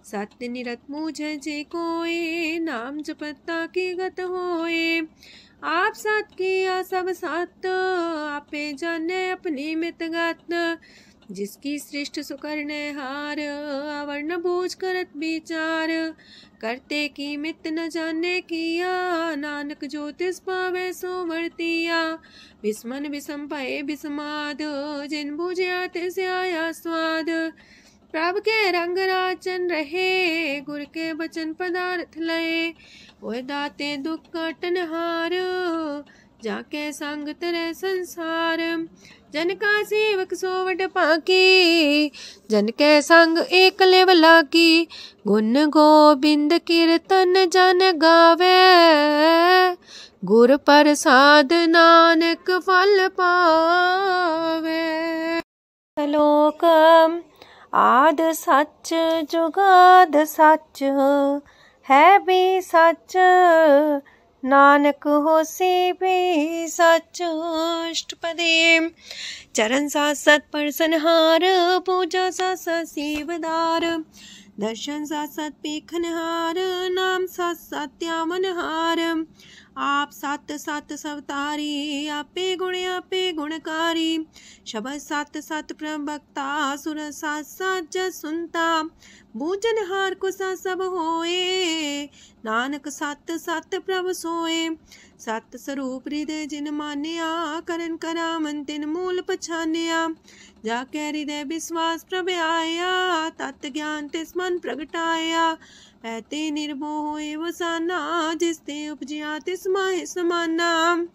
सत्य निरत मुझे जे कोय, नाम जपता की गत होए। आप सत किया सब सत, आपे जाने अपनी मितगत। जिसकी सृष्टि सुकरने हार, अवर्ण बूझ करत विचार। करते की मित न जाने किया, नानक ज्योतिष पावे सो वर्तिया। विस्मन विषम भय विस्माद, जिन बुझिया तिस आया स्वाद। प्रभ के रंग राचन रहे, गुर के बचन पदार्थ लय। ओए दाते दुख काटन हार, जाके संग तरह संसार। जन का सेवक सोवट पाकी, जन के संग एक लेवला की। गुण गोबिंद कीर्तन जन गावे, गुर प्रसाद नानक फल पावे। श्लोक। आद सच जुगाद सच है भी सच, नानक होसी भी सच। अष्टपदी। चरण साथ सत परसनहार, पूजा साथ साथ सेवदार, दर्शन साथ साथ पेखनहार, नाम साथ साथ त्यावनहार। आप सत सत सवतारी, आपे गुणकारी, शबद सत सत प्रभक्ता, सुर साथ साथ जस सुनता, बूझनहार को सा सब होए, नानक सत सत प्रभ सोए। सत स्वरूप हृदय जिन मानिया, करन करामन तिन मूल पछानिया, जाके हृदय विश्वास प्रभ आया, तत् ज्ञान तिस मन प्रगटाया। ऐते निर्भो होए वसाना, जिसते उपजिया तिस माहि समाना।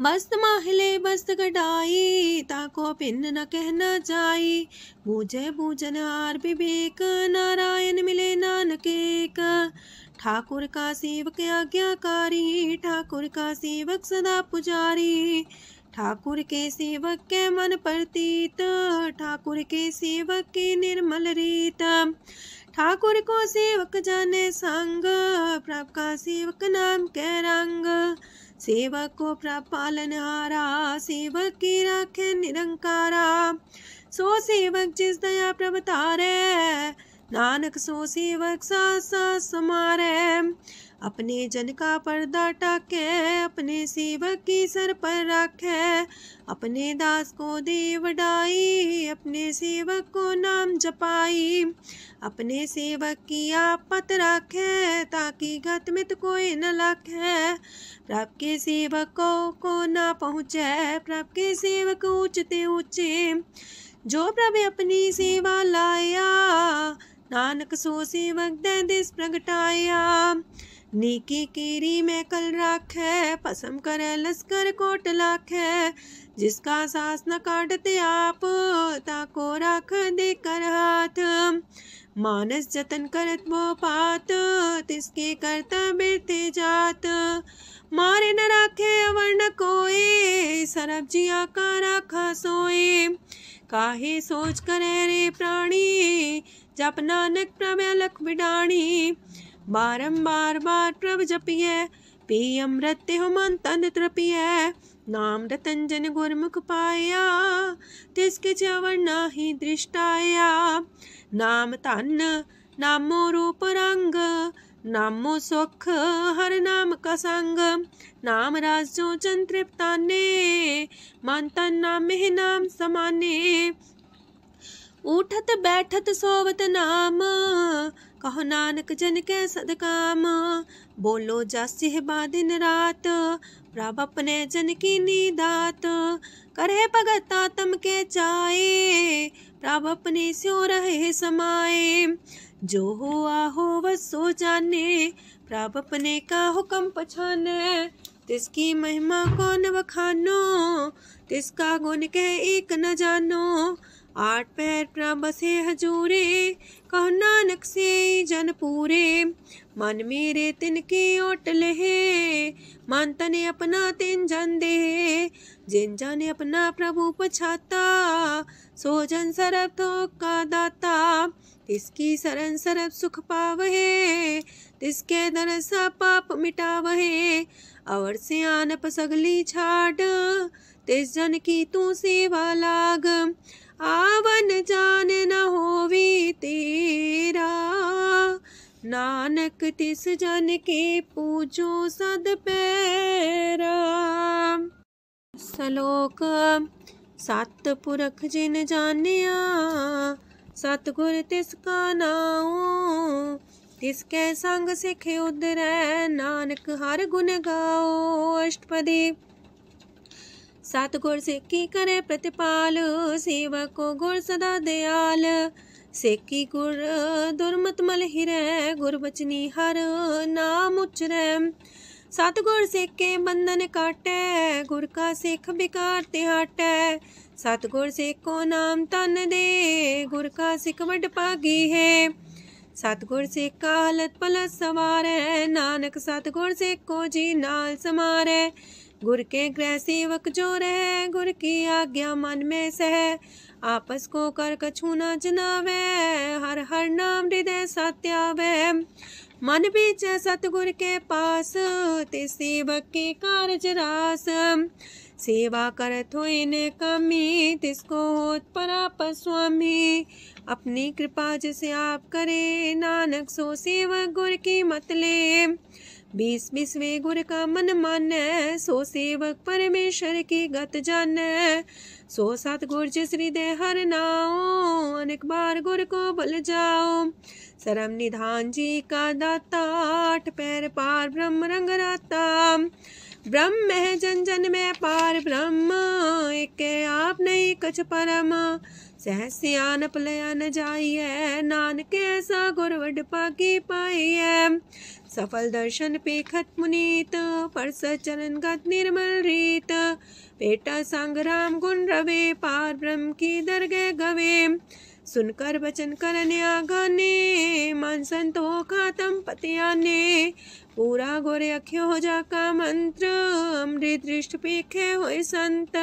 बस्त माहिले बस्त कटाई, ताको भिन्न न कहना जाई, बूझे बूझनहार विवेक, नारायण मिले नानक एक। ठाकुर का सेवक आज्ञाकारी, ठाकुर का सेवक सदा पुजारी, ठाकुर के सेवक के मन प्रतीत, ठाकुर के सेवक की निर्मल रीत। ठाकुर को सेवक जाने संग, प्रभु का सेवक नाम के रंग। सेवक को प्रभु पालनहारा, सेवक की राखे निरंकारा। सो सेवक जिस दया प्रभु तारे, नानक सो सेवक साथ साथ समारे। अपने जन का पर्दा टाके, अपने सेवक की सर पर रखे, अपने दास को दे वडाई, अपने सेवक को नाम जपाई। अपने सेवक की आपत रखे, ताकि गत मित कोई न लखे। प्रभु के सेवकों को ना पहुँचे, प्रभु के सेवक ऊंचते ऊंचे। जो प्रभु अपनी सेवा लाया, नानक सो सेवक दे दिस प्रगटाया। नीकी केरी में कल राखे, पसम करे लश्कर कोट लाखे। जिसका सास न काटते आप, ताको राख दे कर हाथ। मानस जतन करत वो पात, तिसके करता बिरते जात। मारे न राखे अवर न कोई, सरब जिया का राखा सोए। काहे सोच करे रे प्राणी, जप नानक प्रभ अलख बिडाणी। बारंबार बार प्रभ जपिए, पी अमृत हो मन तन तृपिए। नाम रतन जन गुरमुख पाया, तिसके च्यवर नाहि दृष्टाया। नाम धन नामो रूप रंग, नामो सुख हर नाम का संग। नाम राज जो जन तृप्ताने, मन तन नाम में नाम समाने। उठत बैठत सोवत नाम, कहो नानक जन के सदकाम। बोलो जस बा दिन रात, प्रभ अपने जन की नीदात। करे भगत आत्म के चाए, प्रभ अपने स्यो रहे समाए। जो हो आहो वसो जाने, प्रभ अपने का हुक्म पछाने। तिसकी महिमा कौन बखानो, तिसका गुण कह एक न जानो। आठ पैर प्रभ बसे हजूरे, कहो नानक से जन पूरे। मन मेरे तिनकी ओट लहे, मन तने अपना तिन जन दे। जिन जन अपना प्रभु पछाता, सो जन सरब थोक का दाता। तिसकी शरण सरब सुख पावहे, तिसके दरसा पाप मिटावहे। अवर से आनप सगली छाड़, तिस जन की तू सेवा लाग। आवन जान न होवी तेरा, नानक तिस जन के पूजो सद पैरा। सलोक। सत पुरख जिन जानिया, सतगुर तिसका नाओ। तिसके संग सिख उदरै, नानक हर गुण गाओ। अष्टपदी। सतगुर सिक्की करे प्रतिपाल, सेवक को गुर सदा दयाल। सेकी गुर दुर्मत मल हिरै, गुर बचनी हर नाम उचरै। सतगुर सिक्के बंधन काटै, गुर का सिख बिकार ते हटै। सतगुर सिक्को नाम तन दे, गुर का सिख वड भागी है। सतगुर सिक्का हलत पलत सवारै, नानक सतगुर सिक्को जी नाल समारै। गुर के गृह सेवक जो रहे, गुर की आज्ञा मन में सह। आपस को कर कछु न जनावे, हर हर नाम हृदय सत्यावे। मन बीच सतगुर के पास, ते सेवक के कारज रास। सेवा करत होए ने कमी, तिसको होत पराप स्वामी। अपनी कृपा जिसे आप करे, नानक सो सेवक गुर की मत ले। 20 गुर का मन माने, सो सेवक परमेश्वर की गत जाने। सो सतगुर जिस हृदय हर नाओ, अनेक बार गुर को भल जाओ। सरम निधान जी का दाता, 8 पैर पार ब्रह्म रंग राता। ब्रह्म है जन जन में पार ब्रह्म, एक आप नहीं कछ परम। सहस सियानप लया न जाइए, नानक ऐसा गुर वड पाकी पाइए। सफल दर्शन पेखत मुनीत, परस चरण गत निर्मल रीत। बेटा संग राम गुण रवे, पार ब्रह्म की दरगह गवे। सुनकर वचन करने आगाने, मन संतो खातम पतियाने। पूरा गोरे अख्यो हो जाका मंत्र, अमृत दृष्ट पेखे होए संत।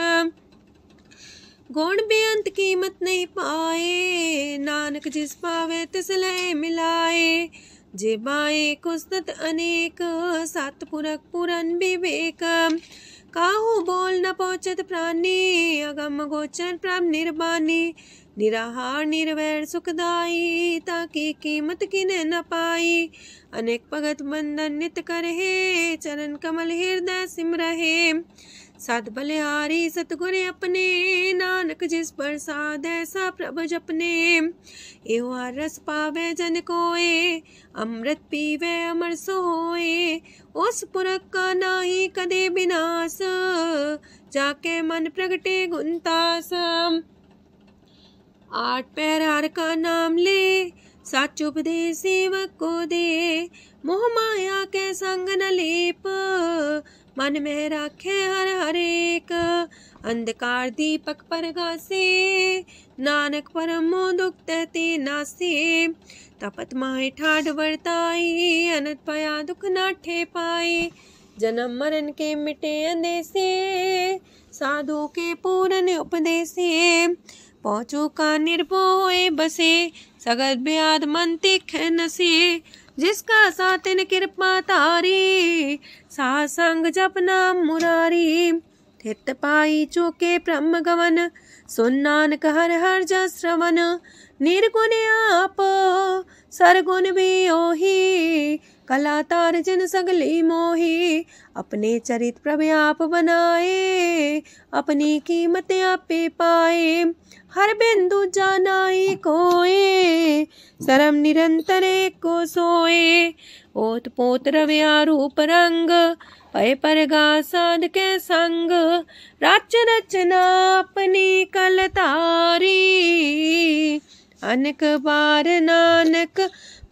गुण बेअंत कीमत नहीं पाए, नानक जिस पावे तिस लय मिलाए। जेबाए कुस्तत अनेक, सतपुरख पुरन विवेक। काहू बोल न पहुँचत प्राणी, अगम गोचर प्रभ निर्वाणी। निराहार निर्वैर सुखदाई, ताकि कीमत किने न पाई। अनेक भगत बंधन नित करहे, चरण कमल हृदय सिमरहे। सद बलिहारी सतगुर अपने, नानक जिस प्रसाद ऐसा प्रभ जपने। एहो हर रस पावे जन कोय, अमृत पीवे अमर सोए। उस पुरख का नाही कदे विनाश, जाके मन प्रगटे गुणतास। 8 पैर हर का नाम ले, सच उपदेश सेवक को दे। मोह माया के संग न लेप, मन में राखे हर हरेक। अंधकार दीपक परगासे, नानक परम दुख तहते नासे। तपत माहे ठाड वर्ताई, अनंत पया दुख नाठे पाए। जन्म मरण के मिटे अंदेसे, साधु के पूरन उपदेसे। पहुँचू का निर्भय बसे, सगत ब्याद मन तिख नसे। जिसका सातिन कृपा तारी, सासंग जप नाम मुरारी। थित पाई चूके ब्रह्म गवन, सुन नानक हर हर जस श्रवण। निर्गुण आप सरगुण भी ओही, कला तार जिन सगली मोही। अपने चरित प्रभ आप बनाए, अपनी कीमत आपे पाए। हर बिंदु जानाई कोए, सरम निरंतर को सोए। ओत पोत रव्या रूप रंग, पय परगा साध के संग। राच रचना अपनी कलतारी, अनेक बार नानक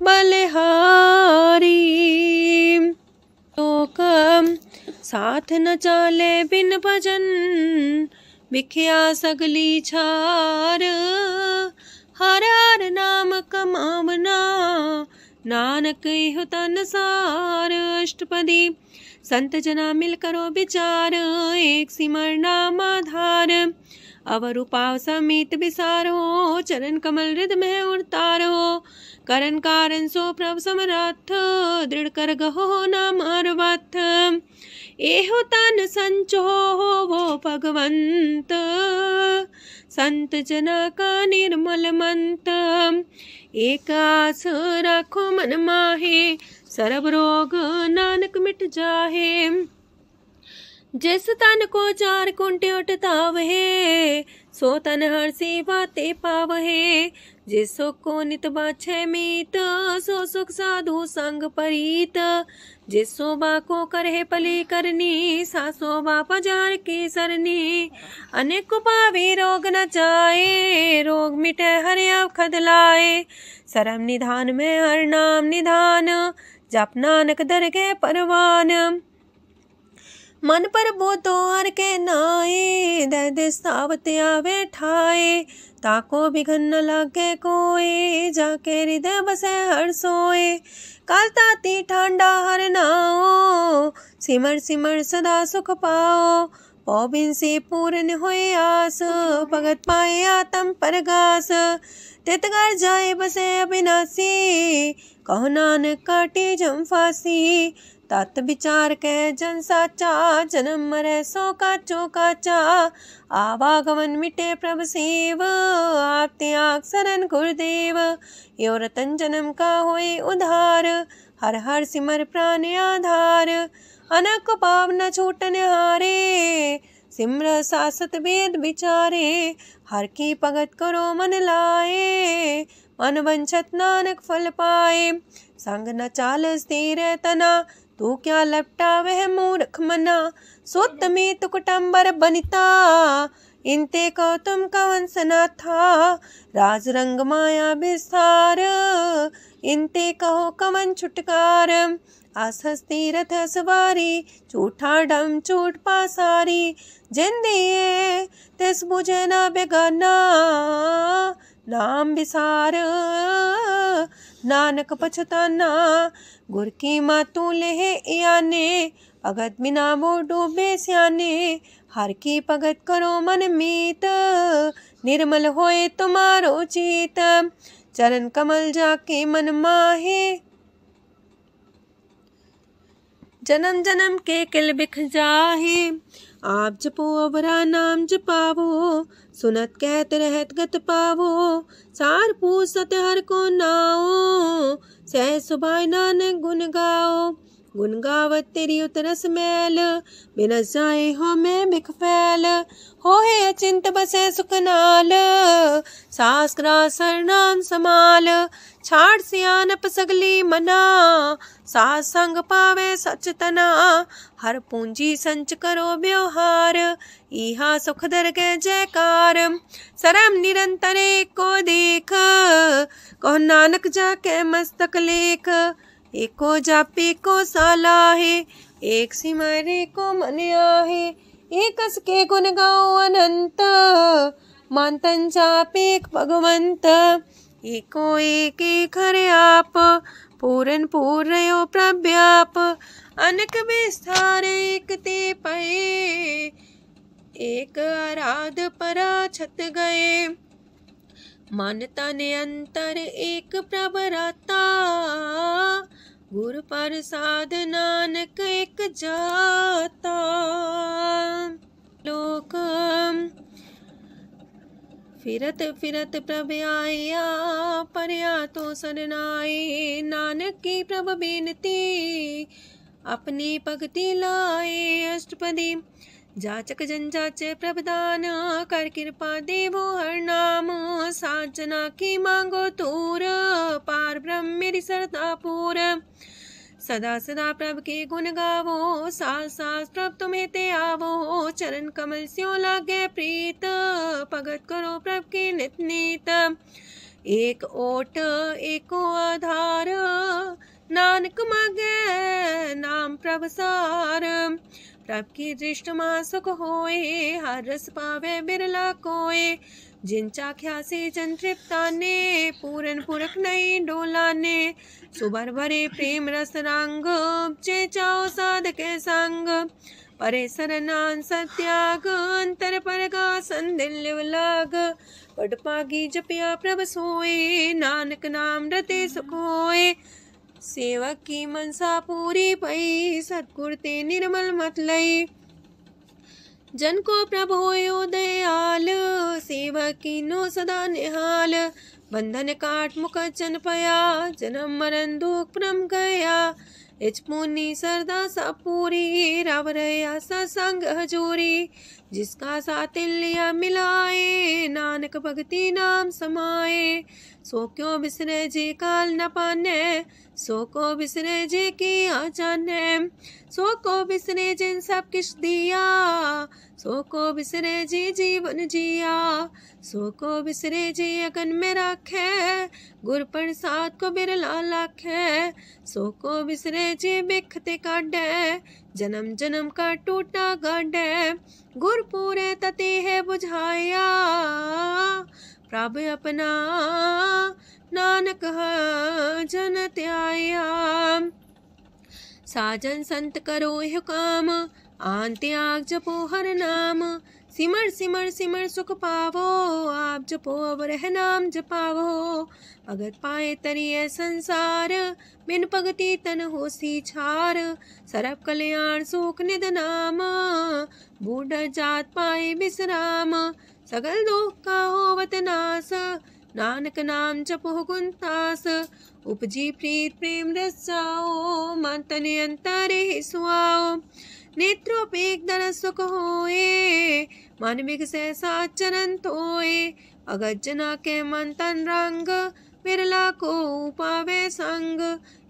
बलिहारी। लोक साथ न चाले बिन भजन, बिखिया सगली छार। हर हर नाम कमावना, नानक इह तन सार। अष्टपदी संत जना मिल करो विचार, एक सिमर नाम आधार। अवर उपाव समीत विसारो, चरण कमल हृदय में उतारो। करण कारण सो प्रभ समरथ, दृढ़ कर गहो नाम अर्वथ। एहो तन संचो वो भगवंत, संत जना का निर्मल मंत। एक आस राखो मन माहे, सर्व रोग नानक मिट जाहे। जिस तन को 4 कुंटे उठतावहे, सो तन हर सेवा ते पावहे। जिस सुख को नित बाछे मीत, सो सुख साधु संग परीत। जिस शोभा को करहे पली करनी, सा शोभा पजार की सरनी। अनेक पावे रोग न जाए, रोग मिटे हरे अवखद लाए। सरम निधान में हर नाम निधान, जप नानक दरगे परवान। मन पर बोतो हर के नाए, दर्द सावत आवे ठाए। ताको बिघन न लागे कोए, जाके हृदय बसे हर सोए। काल ताती ठांडा हर नाओ, सिमर सिमर सदा सुख पाओ। पौबिन से पूर्ण होए आस, भगत पाए आत्म परगास। तितगर जाए बसे अविनाशी, कहो नानक काटे जम फांसी। तत् विचार कह जन साचा, जन्म मरै सो काचो काचा। आवागमन मिटे प्रभ सेव, आप त्याग शरण गुरुदेव। यो रतन जन्म का होए उधार, हर हर सिमर प्राण आधार। अनक पाप न छूटन हारे, सिमर सासत वेद विचारे। हर की भगत करो मन लाए, मन वंछत नानक फल पाए। संग न चाल स्थिर तना, तू क्या लपटा वह मूर्ख मना। सुत में तु कुटुम्बर बनिता, इनते को तुम कवन सना था। राज रंग माया विस्तार, इनते कहो कवन छुटकार। आसस्ती रथ सवारी, झूठा डम झूठ पासारी। जिन दिए तिस बुझे ना बेगाना, नाम विसार नानक पछताना। गुर की मातू लेहे याने, भगत बिना वो डूबे स्याने। हर की भगत करो मन मीत, निर्मल होए तुम्हारो चित। चरण कमल जाके मन माहे, जन्म जन्म के किल बिख जाहे। आप जपो अवरा नाम जपावो, सुनत कहत रहत गत पावो। सार पूछ सत हर को नाओ, सह सुभाय नानक गुण गाओ। गुण गावत तेरी उतरस मैल, बिनस जाए हो मैं बिख फैल। हो है अचिंत बसे सुखनाल, सास ग्रास नाम समाल। छाड़ सियानप सगली मना, सास संग पावे सच तना। हर पूंजी संच करो व्यवहार, इहा सुख दर के जयकार। सरम निरंतर को देख, कहो नानक जाके मस्तक लेख। एको जापे को साला है, एक सिमरे को मन आहे। एकस के गुण गाओ अनंत, मानतन जापे भगवंत। एको एक खरे आप, पूरन पूर्णयो प्रव्याप। अनक विस्तार एक ते पए, एक आराध परा छत गए। मानता ने अंतर एक प्रभ राता, गुर प्रसाद नानक एक जाता। लोक फिरत फिरत प्रभ आया, परया तो सरनाए। नानक की प्रभ बेनती, अपनी भगति लाए। अष्टपदी जाचक जन जाचे प्रभदान, कर कृपा देवो हर नाम। साजना की मांगो तूर, पार ब्रह्म मेरी सरदा पूर। सदा सदा प्रभ के गुण गावो, सास सास प्रभ तुम्हें ते आवो। चरण कमल स्यों लागे प्रीत, भगत करो प्रभ के नित नीत। एक ओट एको आधार, नानक मांगे नाम प्रभ सार। प्रभ की दृष्ट मां सुख होए, हर रस पावे बिरला कोय। जिन चाख्या से जन तृप्ताने, पूरन पुरख नहीं डोलाने। सुबर भरे प्रेम रस रंग, जे चाओ साधके संग। परे सरनान सत्याग, अंतर परगा संदिल लाग। पट पागी जपिया प्रभ सोए, नानक नाम रते सुख होए। सेवक की मनसा पूरी पई, सतगुर ते निर्मल मत लई। जन को प्रभु होयो दयाल, सेवक की नो सदा निहाल। बंधन काट मुकचन पया, जन्म मरण दुख परम गया। इच पुनी सरदा सा पूरी, रव रया सत्संग हजूरी। जिसका सातिल्य मिलाए, नानक भगति नाम समाए। सो क्यों बिसरे जे काल न पाने, सो को बिसरे जे की आ जाने। सो को बिसरे जिन सब किछ दिया, सो को बिसरे जे जीवन जिया। सो को बिसरे जे अगन में राखे, गुर प्रसाद को बिरला लाखे। सो को बिसरे जे बिखते काढ़े, जन्म जन्म का टूटा गाढ़े। गुर पूरे तते है बुझाया, प्रभ अपना नानक जन त्याया। साजन संत करो यह काम, आन त्याग जपो हर नाम, सिमर सिमर सिमर सुख पावो, आप जपो अब रह नाम जपावो। भगत पाए तरिए संसार, बिन भगति तन होसी छार, सरब कल्याण सुख निध नाम, बूढ़ जात पाए विश्राम, सगल दुख का होवत नाश, नानक नाम जपो गुणतास। उपजी प्रीत प्रेम रस जाओ, मन तन अंतरे सुआओ, नेत्रोपेक दरस सुख होए, मन बिगसै सात चरण तोए। अगत जना के मन तन रंग, बिरला को पावे संग,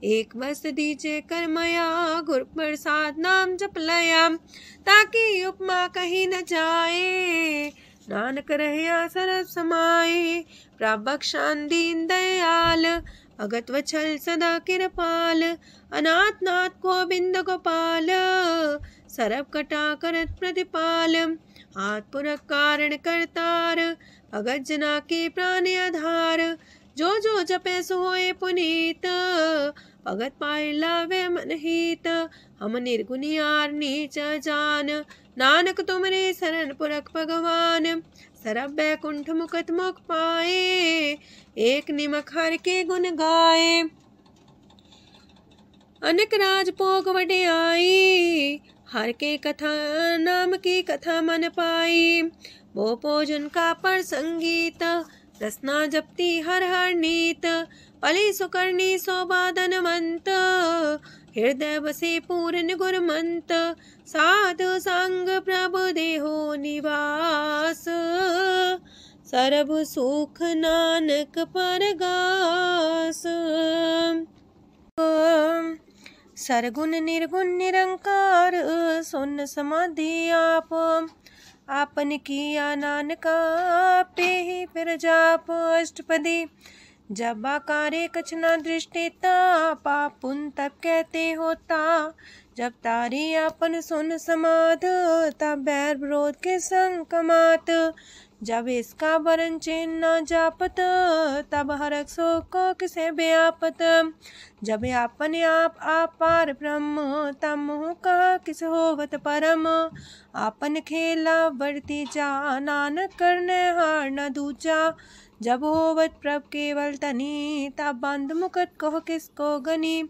एक बस दीजे कर मया, गुर प्रसाद नाम जप लया, ताकि उपमा कहीं न जाए, नानक रहे सरब समाए। प्रभक्षान दीन दयाल, अगत वछल सदा कृपाल, अनाथ नाथ गोविंद गोपाल, सरब कटा करत प्रतिपाल, हाथ पुरख कारण करतार, भगत जना के प्राण आधार, जो जो जपे सो होए पुनीत, भगत पाए लावे मन हित। हम निर्गुनियार नीच जान, नानक तुमरे शरण पुरख भगवान, सरब बैकुंठ मुकत मुख पाए, एक निमक हर के गुण गाए। अनक राज भोग वड्याई, हर के कथा नाम की कथा मन पाई, वो भोजन का पर संगीत, रसना जपती हर हर नीत, पली सुकर्णी सौबाधनवंत, हृदय बसे पूर्ण गुरमंत, साधु संग प्रभु देहो निवास, सरब सुख नानक परगास। सरगुण निर्गुण निरंकार, सुन समाधि आप, आपन किया नानका पे ही फिर जाप। अष्टपदी जब आकारे कछ न दृष्टिता, पाप पुन तब कहते होता, जब तारी आपन सुन समाध, तब बैर विरोध के संग कमात, जब इसका वरण चिन्ह न जापत, तब हरक सो को किसे व्यापत, जब आपने आप पार ब्रह्म, तब मोह का किस होवत परम, आपन खेला बढ़ती जा, नानक करने हार न दूजा, जब होवत प्रभ केवल तनी, तब बंद मुकुट कहो किसको गनी,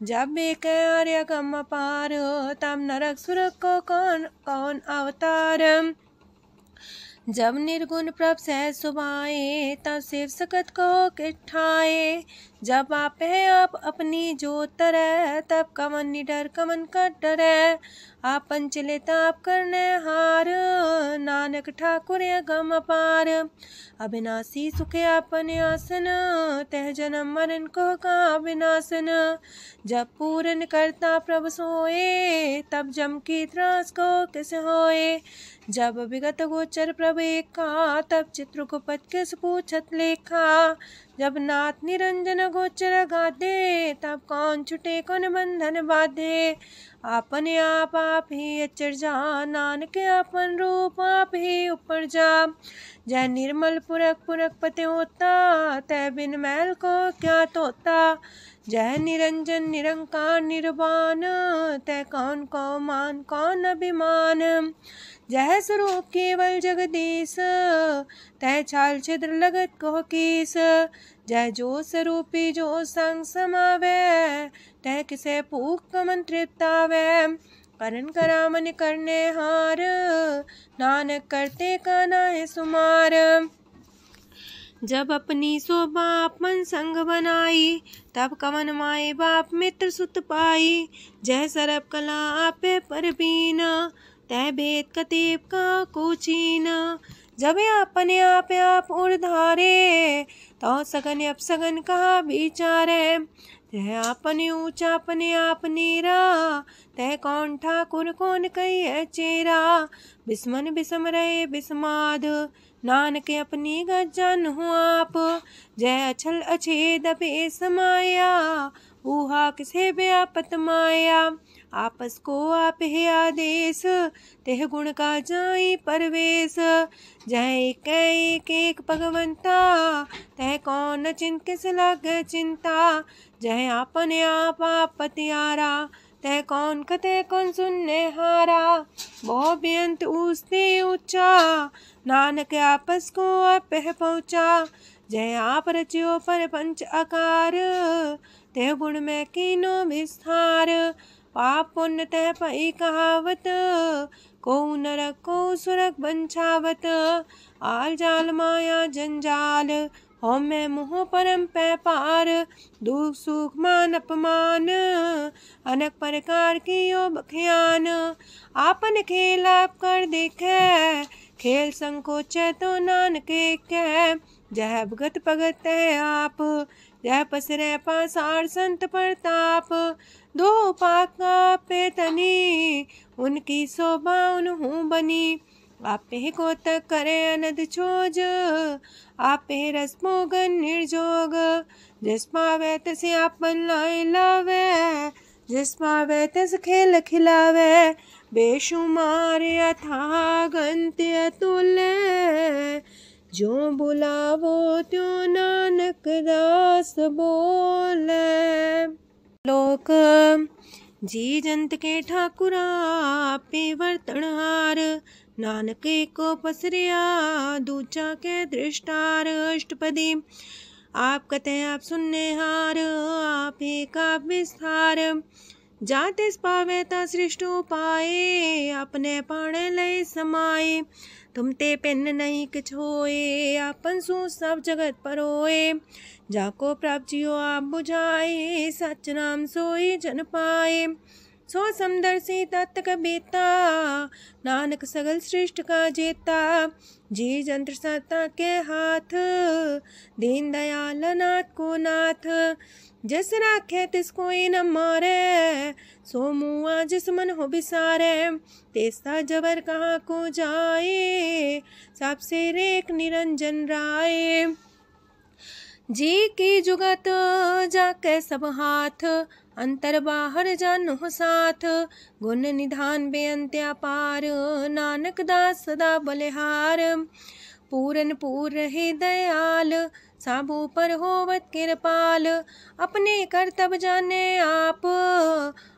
जब एक आर्य गम पार, तब नरक सुरक को कौन कौन अवतार, जब निर्गुण प्रभ सहज सुभाए, तब शिव सकत को किठाए, जब आप है आप अपनी जो तरह, तब कमन निडर कमन का डरे, आपन चले ताप करने हार, नानक ठाकुर गम अपार, अविनाशी सुखे आपन आसन, तह जन्म मरण को का विनाशन, जब पूरन करता प्रभु सोए, तब जम की त्रास को किस होए, जब विगत गोचर प्रभु एका, तब चित्रगुप्त किस पूछत लेखा, जब नाथ निरंजन गोचर गादे, तब कौन छुटे कौन बंधन बाधे, आपने आप ही अचर जा, नानक आपन रूप आप ही ऊपर जा, जय निर्मल पुरख पुरख पते होता, तय बिन मैल को क्या तोता, जय निरंजन निरंकार निर्वाण, तय कौन को मान कौन अभिमान, जय स्वरूप केवल जगदीश, तय छाल छिद्र लगत को कीस, जय जो स्वरूपी जो संग समावे, तय किसे पूक कमन तृप्तावे, करण करा मन करने हार, नानक करते का नाहि सुमार, जब अपनी शोभा मन संग बनाई, तब कवन माए बाप मित्र सुत पाई, जय सरब कला आपे परबीन, तय भेद कतीब का कोचीन, जब अपने आप उड़धारे, तो सगन अपसगन कहा विचारे, तह अपने ऊंचा अपने आप नीरा, तह कौन ठाकुर कौन कही चेरा, बिस्मन बिसम रहे बिस्माद, नानक अपनी गजन हो आप, जय अछल अछेद पे समाया, ऊहा किसे व्यापत माया, आपस को आप है आदेश, तेह गुण का जाई परवेश, जय एक एक भगवंता, तह कौन चिंत किस लग चिंता, जय आपने आप पतियारा, तह कौन कते कौन सुनने हारा, बहु बेअंत ऊसते ऊंचा, नानक आपस को अपह पहुँचा। जय आप रचियो पर पंच आकार, तह गुण में कीनो विस्तार। पाप पुण्य तह पई कहावत, को नरक को सुरग बंछावत। आल जाल माया जंजाल, हो मैं मुँह परम पै पार। दुख सुख मान अपमान, अनेक प्रकार की यो बखियान। आपन खेल आप कर देखे, खेल संकोच तो नानक कह। जह भगत भगत है आप, जह पसरे पासार संत प्रताप। दो पाका पे तनी, उनकी शोभा उन्हू बनी। आपे को तक करे अनद छोज, आपे रस मोगन निर्जोग। जिस पावे तसे आपन लाई लावे, जिस पावे तस खेल खिलावे। बेशुमार अथागंत अतुल्य, जो बुलावो त्यों नानक दास बोले। लोक जी जंत के ठाकुरा, आपे वर्तनहार। नानक को पसरिया, दूजा के दृष्टार। अष्टपदी आप कते आप सुनने हार, आप का विस्तार। जाते पावे ता सृष्टो पाए, अपने पाणे लय समाए। तुम ते पिन नहीं किछ होए, आपन सु सब जगत परोए। जाको प्राप्त जियो आप बुझाए, सच नाम सोई जन पाए। सो समदर्शी तत्क बेता, नानक सगल सृष्ट का जेता। जी जंत्र सत्ता के हाथ, दीन दयाल नाथ को नाथ। जिस राखे तिस कोई न मारे, सो मुआ जिस मन हो बिसारे। तेसा जबर कहाँ को जाए, सबसे रेख निरंजन राय। जी की जुगत जाके सब हाथ, अंतर बाहर जानो साथ। गुण निधान बेअंत अपार, नानक दास सदा बलिहार। पूरन पूर रहे दयाल, साबू पर होवत कृपाल। अपने कर्तव्य जाने आप,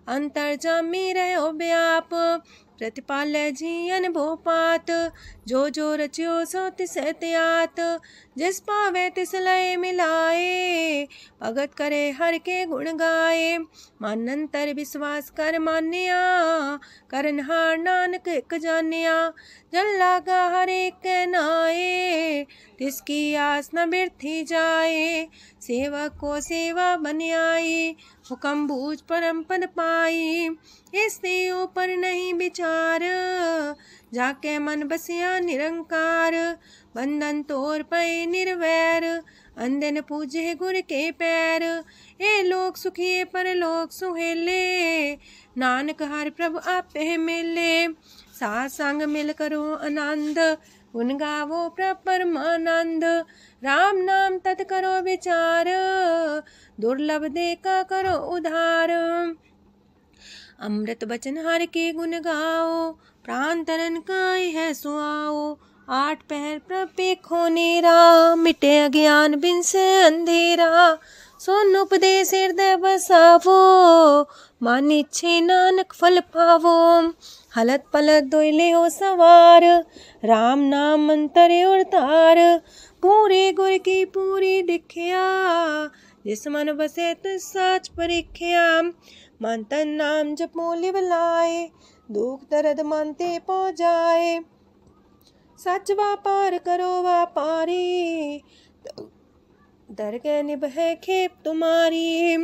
अंतर जामी रहो व्याप। प्रतिपाल्य जी अनुभव पात, जो रचियो सो तिस त्यात। जिस पावे तिस लय मिलाए, भगत करे हर के गुण गाए। मानंतर विश्वास कर मान्या, करनहार नानक एक जान्या। जल लागा हर एक नाए, तिसकी आस न बिरथी जाए। सेवक को सेवा बन आई, हुक्म बूझ परम पद पाई। इससे ऊपर नहीं विचार, जाके मन बसिया निरंकार। बंधन तोड़ पे निर्वैर, अंधन पूजे गुर के पैर। ए लोक सुखिए पर लोक सुहेले, नानक हर प्रभु आपे मिले। साथ संग मिल करो आनंद, गुण गावो प्रभु परमानंद। राम नाम तत् करो विचार, दुर्लभ देखा करो उधार। अमृत बचन हर के गुण गाओ, प्राण तरन काय है सुआओ। आठ पहर प्रभु पेखो नेरा, मिटे अज्ञान बिन से अंधेरा। सोन उपदेश हृदय बसावो, मानिछे नानक फल पावो। हलत पलत दोइले हो सवार, राम नाम मंत्र उड़तार। पूरे गुर की पूरी दिखिया, जिस मन बसे तिस साच परिख्या। मन तन नाम जपो लिव लाए, दुख दर्द मानते पो जाए। सच व्यापार करो व्यापारी, दरगह निभे खेप तुम्हारी।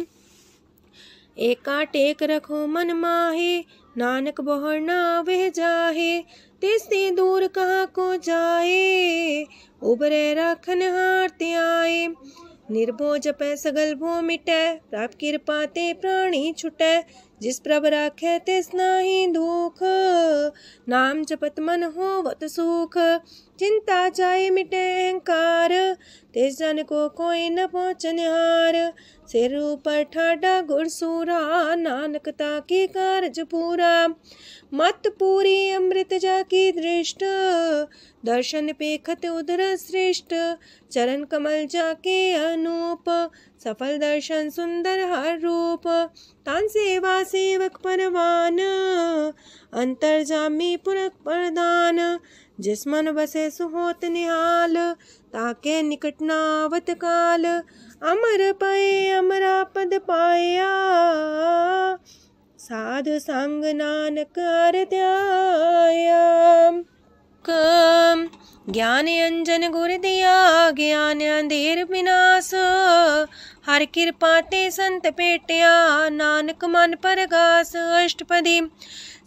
एका टेक रखो मन माहे, नानक बहुर ना वह जाहे। तिससे दूर कहाँ को जाए, उबरे राखन हार त्याए। निर्भो जपै सगल भो मिटै, प्रभ कृपा ते प्राणी छुटै। जिस प्रभ राखै तिस नाहि दुख, नाम जपत मन होवत सुख। चिंता जाए मिटे अहंकार, तिस जन को कोई न पहुँचनिहार। सिर ऊपर ठाडा गुरसूरा, नानक ताकी कारज पूरा। मत पूरी अमृत जाकी दृष्ट, दर्शन पेखत उदर श्रेष्ठ। चरण कमल जाके अनूप, सफल दर्शन सुंदर हर रूप। तान सेवा सेवक परवान, अंतर जामी पुरख प्रधान। जिस मन बसे सुहोत निहाल, ताके निकट नावत काल। अमर पाए अमरा पद पाया, साध संग नानक हर ध्याया। ज्ञान अंजन गुर दिया, ज्ञान अंधेर विनाश। हर कृपा ते संत पेटिया, नानक मन परगास। अष्टपदी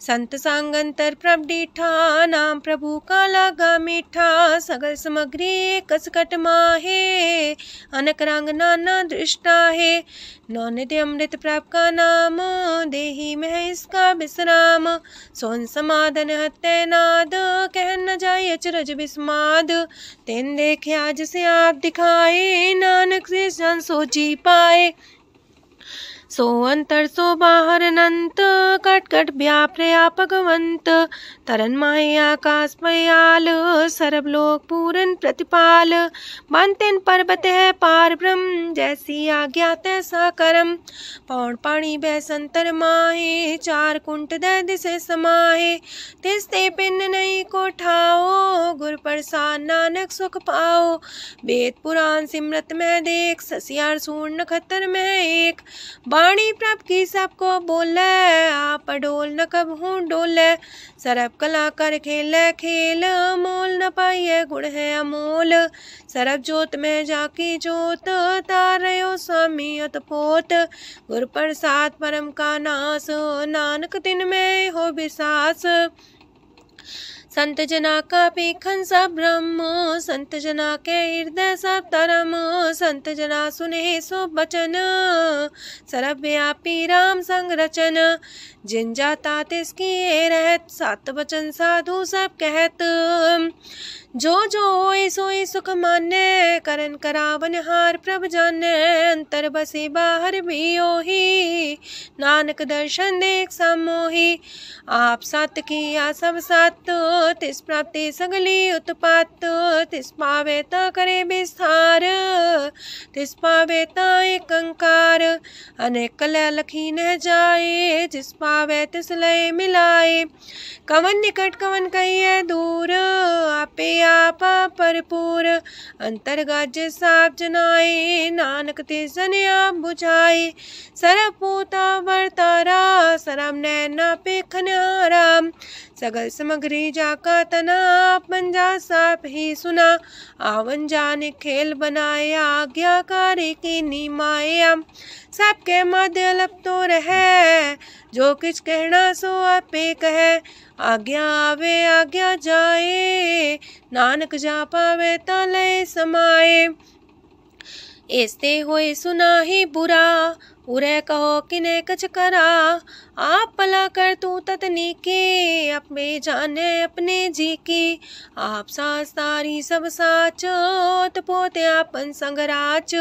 संत संग अंतर प्रभ डीठा, नाम प्रभु का लागा मीठा। सगल सामग्री कसकट माहे, अनक रंग नाना दृष्टा है। नौनिधि अमृत प्रभ का नाम, देही में इसका विश्राम। सोन समाधन हत्ते नाद, कह न जाय अचरज विस्माद। तेन देखे आज से आप दिखाए, नानक से जन सो जी पाए। सो अंतर सो बाहर अनंत, कट कट व्याप रया भगवंत। तरन माहे आकाश पयाल, सर्व लोक पूरन प्रतिपाल। बनतेन पर्वत है पार ब्रह्म, जैसी आज्ञा तैसा करम। पौन पाणी बह संतर माहे, चार कुंट दह दिसे समाहे। तिसते पिन नहीं को ठाओ, गुर प्रसाद नानक सुख पाओ। वेद पुराण सिमरत में देख, ससियार सूर नखत्तर में एक। वाणी प्रभ की सबको बोले, आप डोल न कब हूँ डोले। सरब कला कर खेले खेल, मोल न पाइये गुण है अमोल। सरब जोत में जाकी जोत, तारयो स्वामी अतपोत। गुर प्रसाद परम का नास, नानक दिन में हो विसास। संत जना का पेखन सब ब्रह्म, संत जना के हृदय सब धर्म। संत जना सुने सो बचन, सर्वव्यापी राम संग रचन। जिन जाता तिसकी रहत, सात वचन साधु सब कहत। जो जो होए सोए सुख माने, करन करावन हार प्रभ जाने। अंतर बसे बाहर भी ओही, नानक दर्शन देख समोही। आप सत किया सब सत, तिस प्राप्ति सगली उत्पात। तिस पावे ता करे विस्तार, तिस पावे ता एक अंकार। अनेक कलय लखी न जाए, जिस पावे तिस लय मिलाए। कवन निकट कवन कहिए दूर, आपे आपा भरपूर। अंतर्गत साप जनाए, नानक तिस जन आप बुझाए। सरब पूता वर्तारा, सरब नैना पेखनारा। सगल सामग्री जाका तना, आप मंजा साप ही सुना। आवन जाने खेल बनाया, आज्ञाकारी की नीमाया। सबके मध्य लप तो रहे, जो किछ कहना सो आपे कहे। आज्ञा आवे आज्ञा जाए, नानक जा पावे ता लय समाए। ऐसे होए सुना ही बुरा, उरे कहो किने कछ करा। आप भला कर तू ततनी के, अपने जाने अपने जी की। आप सास तारी सब साच, पोते आपन संगराच।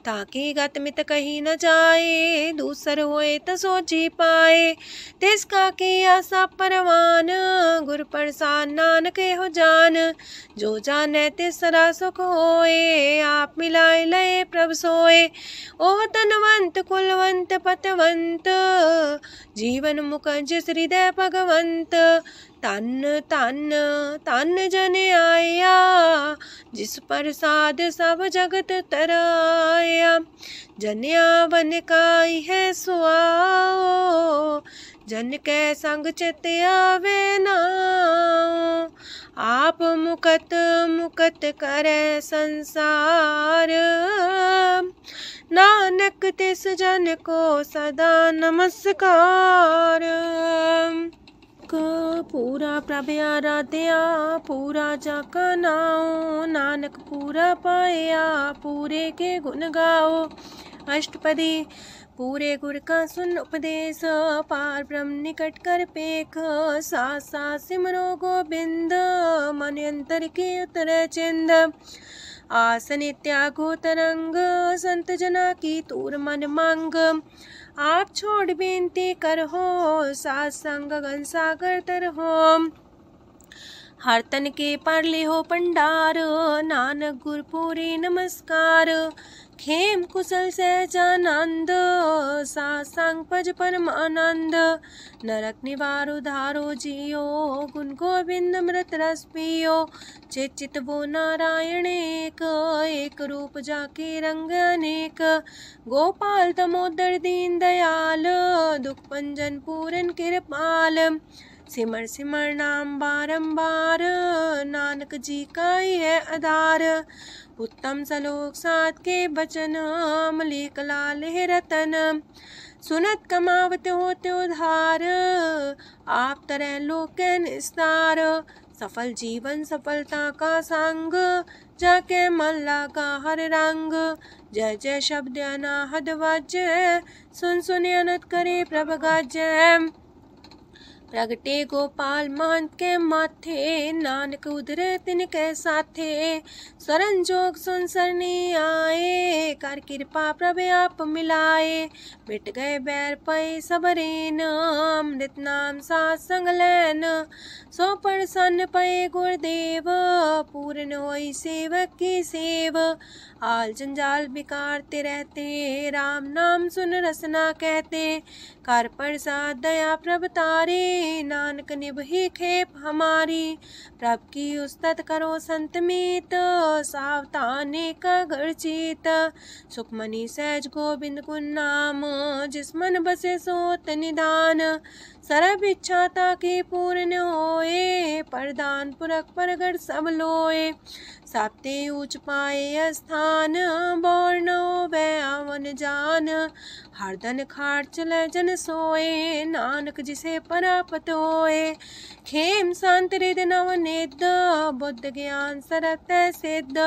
ताकि गत मित कही न जाए, दूसर होए त सो जी पाए। तिसका किया सब परवान, गुर प्रसाद नानक हो जान। जो जाने तिसरा सुख होए, आप मिलाए लय प्रभ सोए। ओह तनवंत कुलवंत पतवंत, जीवन मुकज हृदय भगवंत। तन तन तन जन आया, जिस प्रसाद सब जगत तराया। जन्या बन काई है सुआओ, जन के संग चित आवे नाओ। आप मुकत मुकत करे संसार, नानक तिस जन को सदा नमस्कार। पूरा प्रभ आराध्या, पूरा जाका नाओ। नानक पूरा पाया, पूरे के गुण गाओ। अष्टपदी पूरे गुर का सुन उपदेश, पार ब्रह्म निकट कर पेख। साथ साथ सिमरो गोबिंद, मन अंतर के उतरे चिंद। आसन त्यागो तरंग, संत जना की तूर मन मांग। आप छोड़ बेनती कर हो, सात संग गगन सागर तर हो। हर तन के पर ले हो पंडार, नानक गुर पूरी नमस्कार। खेम कुशल सहजानंद, सात संग भज परमानंद। नरक निवार उधारो जियो, गुण गोविंद मृत रस पियो। चित वो नारायण एक, एक रूप जाके रंग अनेक। गोपाल तमोदर दीन दयाल, दुख भंजन पूरन कृपाल। सिमर सिमर नाम बारंबार, नानक जी का ही है आधार। उत्तम सलोक साध के बचन, मलिक लाल है रतन। सुनत कमावत होते उधार, आप तरह लोक निस्तार। सफल जीवन सफलता का संग, जाके मन लागा हर रंग। जय जय शब्द अनाहद वाजय, सुन सुन अनत करे प्रभ गाजय। प्रगटे गोपाल महंत के माथे, नानक उधरे तिनके साथे। स्वरन जोग सुन सरनी आए, कर कृपा प्रभ आप मिलाए। मिट गए बैर पै सबरेन, अमृत नाम साथ संग लैन। सो प्रसन्न पै गुरुदेव, पूर्ण होई सेवक की सेव। आल जंजाल बिकारते रहते, राम नाम सुन रसना कहते। कर प्रसाद दया प्रभ तारे, नानक निभही खेप हमारी। प्रभ की उस्तत करो संत मीत, सावधाने का घर चीत। सुखमनी सहज गोविंद गुण नाम, जिस मन बसे सोत निधान। सर्व इच्छा ताकि पूर्ण होए, प्रदान पुरख परगट सब लोए। साप्ते ऊंच पाए स्थान, बोर न होवे आवन जान। हरदन खाट चले जन सोए, नानक जिसे परापत होए। खेम शांत हृदय नवनिध, बुद्ध ज्ञान सरत सिद्ध।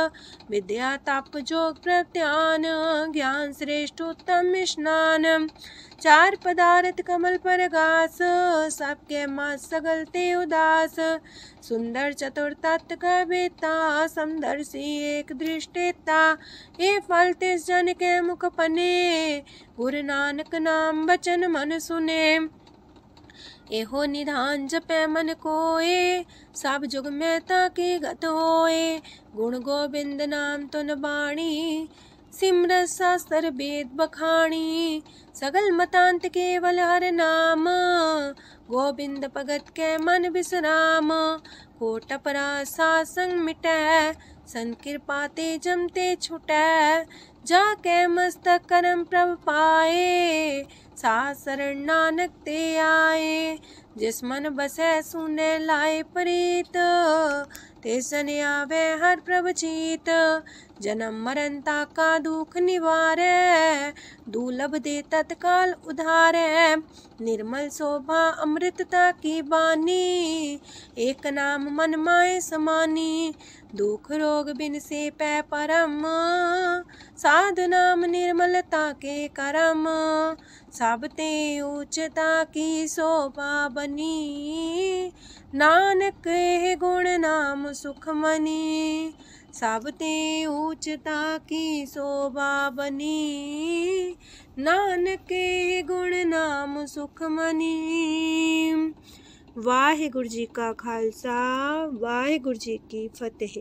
विद्या तप जोग प्रत्यान, ज्ञान श्रेष्ठ उत्तम स्नान। चार पदार्थ कमल पर घास, सबके मत सगलते उदास। सुंदर चतुर तत्व का बेता, समदर्शी एक दृष्टिता। ये फल तिस जन के मुख पने, गुरु नानक नाम बचन मन सुने। एहो निधान जपे मन कोए, सब जुग में ताकि गत होए। गुण गोविंद नाम तुन बाणी, सिमरत शास्त्र वेद बखाणी। सगल मतांत केवल हर नाम, गोविंद भगत के मन विश्राम। कोट अपराध सात संग मिटै, संत कृपा ते जमते छुटै। जाके मस्तक करम प्रभ पाए, साथ शरण नानक ते आए। जिस मन बसै सुने लाए प्रीत, तिस जन आवे हर प्रभ चीत। जन्म मरण का दुख निवारै, दुर्लभ दे तत्काल उधारै। निर्मल शोभा अमृतता की बानी, एक नाम मन माय समानी। दुख रोग बिन से पै परम, साधु नाम निर्मलता के करम। सब ते उच्चता की शोभा बनी, नानक है गुण नाम सुखमनी। सब ते उच्चता की शोभा बनी, नानक है गुण नाम सुखमनी। वाहिगुरु जी का खालसा, वाहिगुरु जी की फतेह।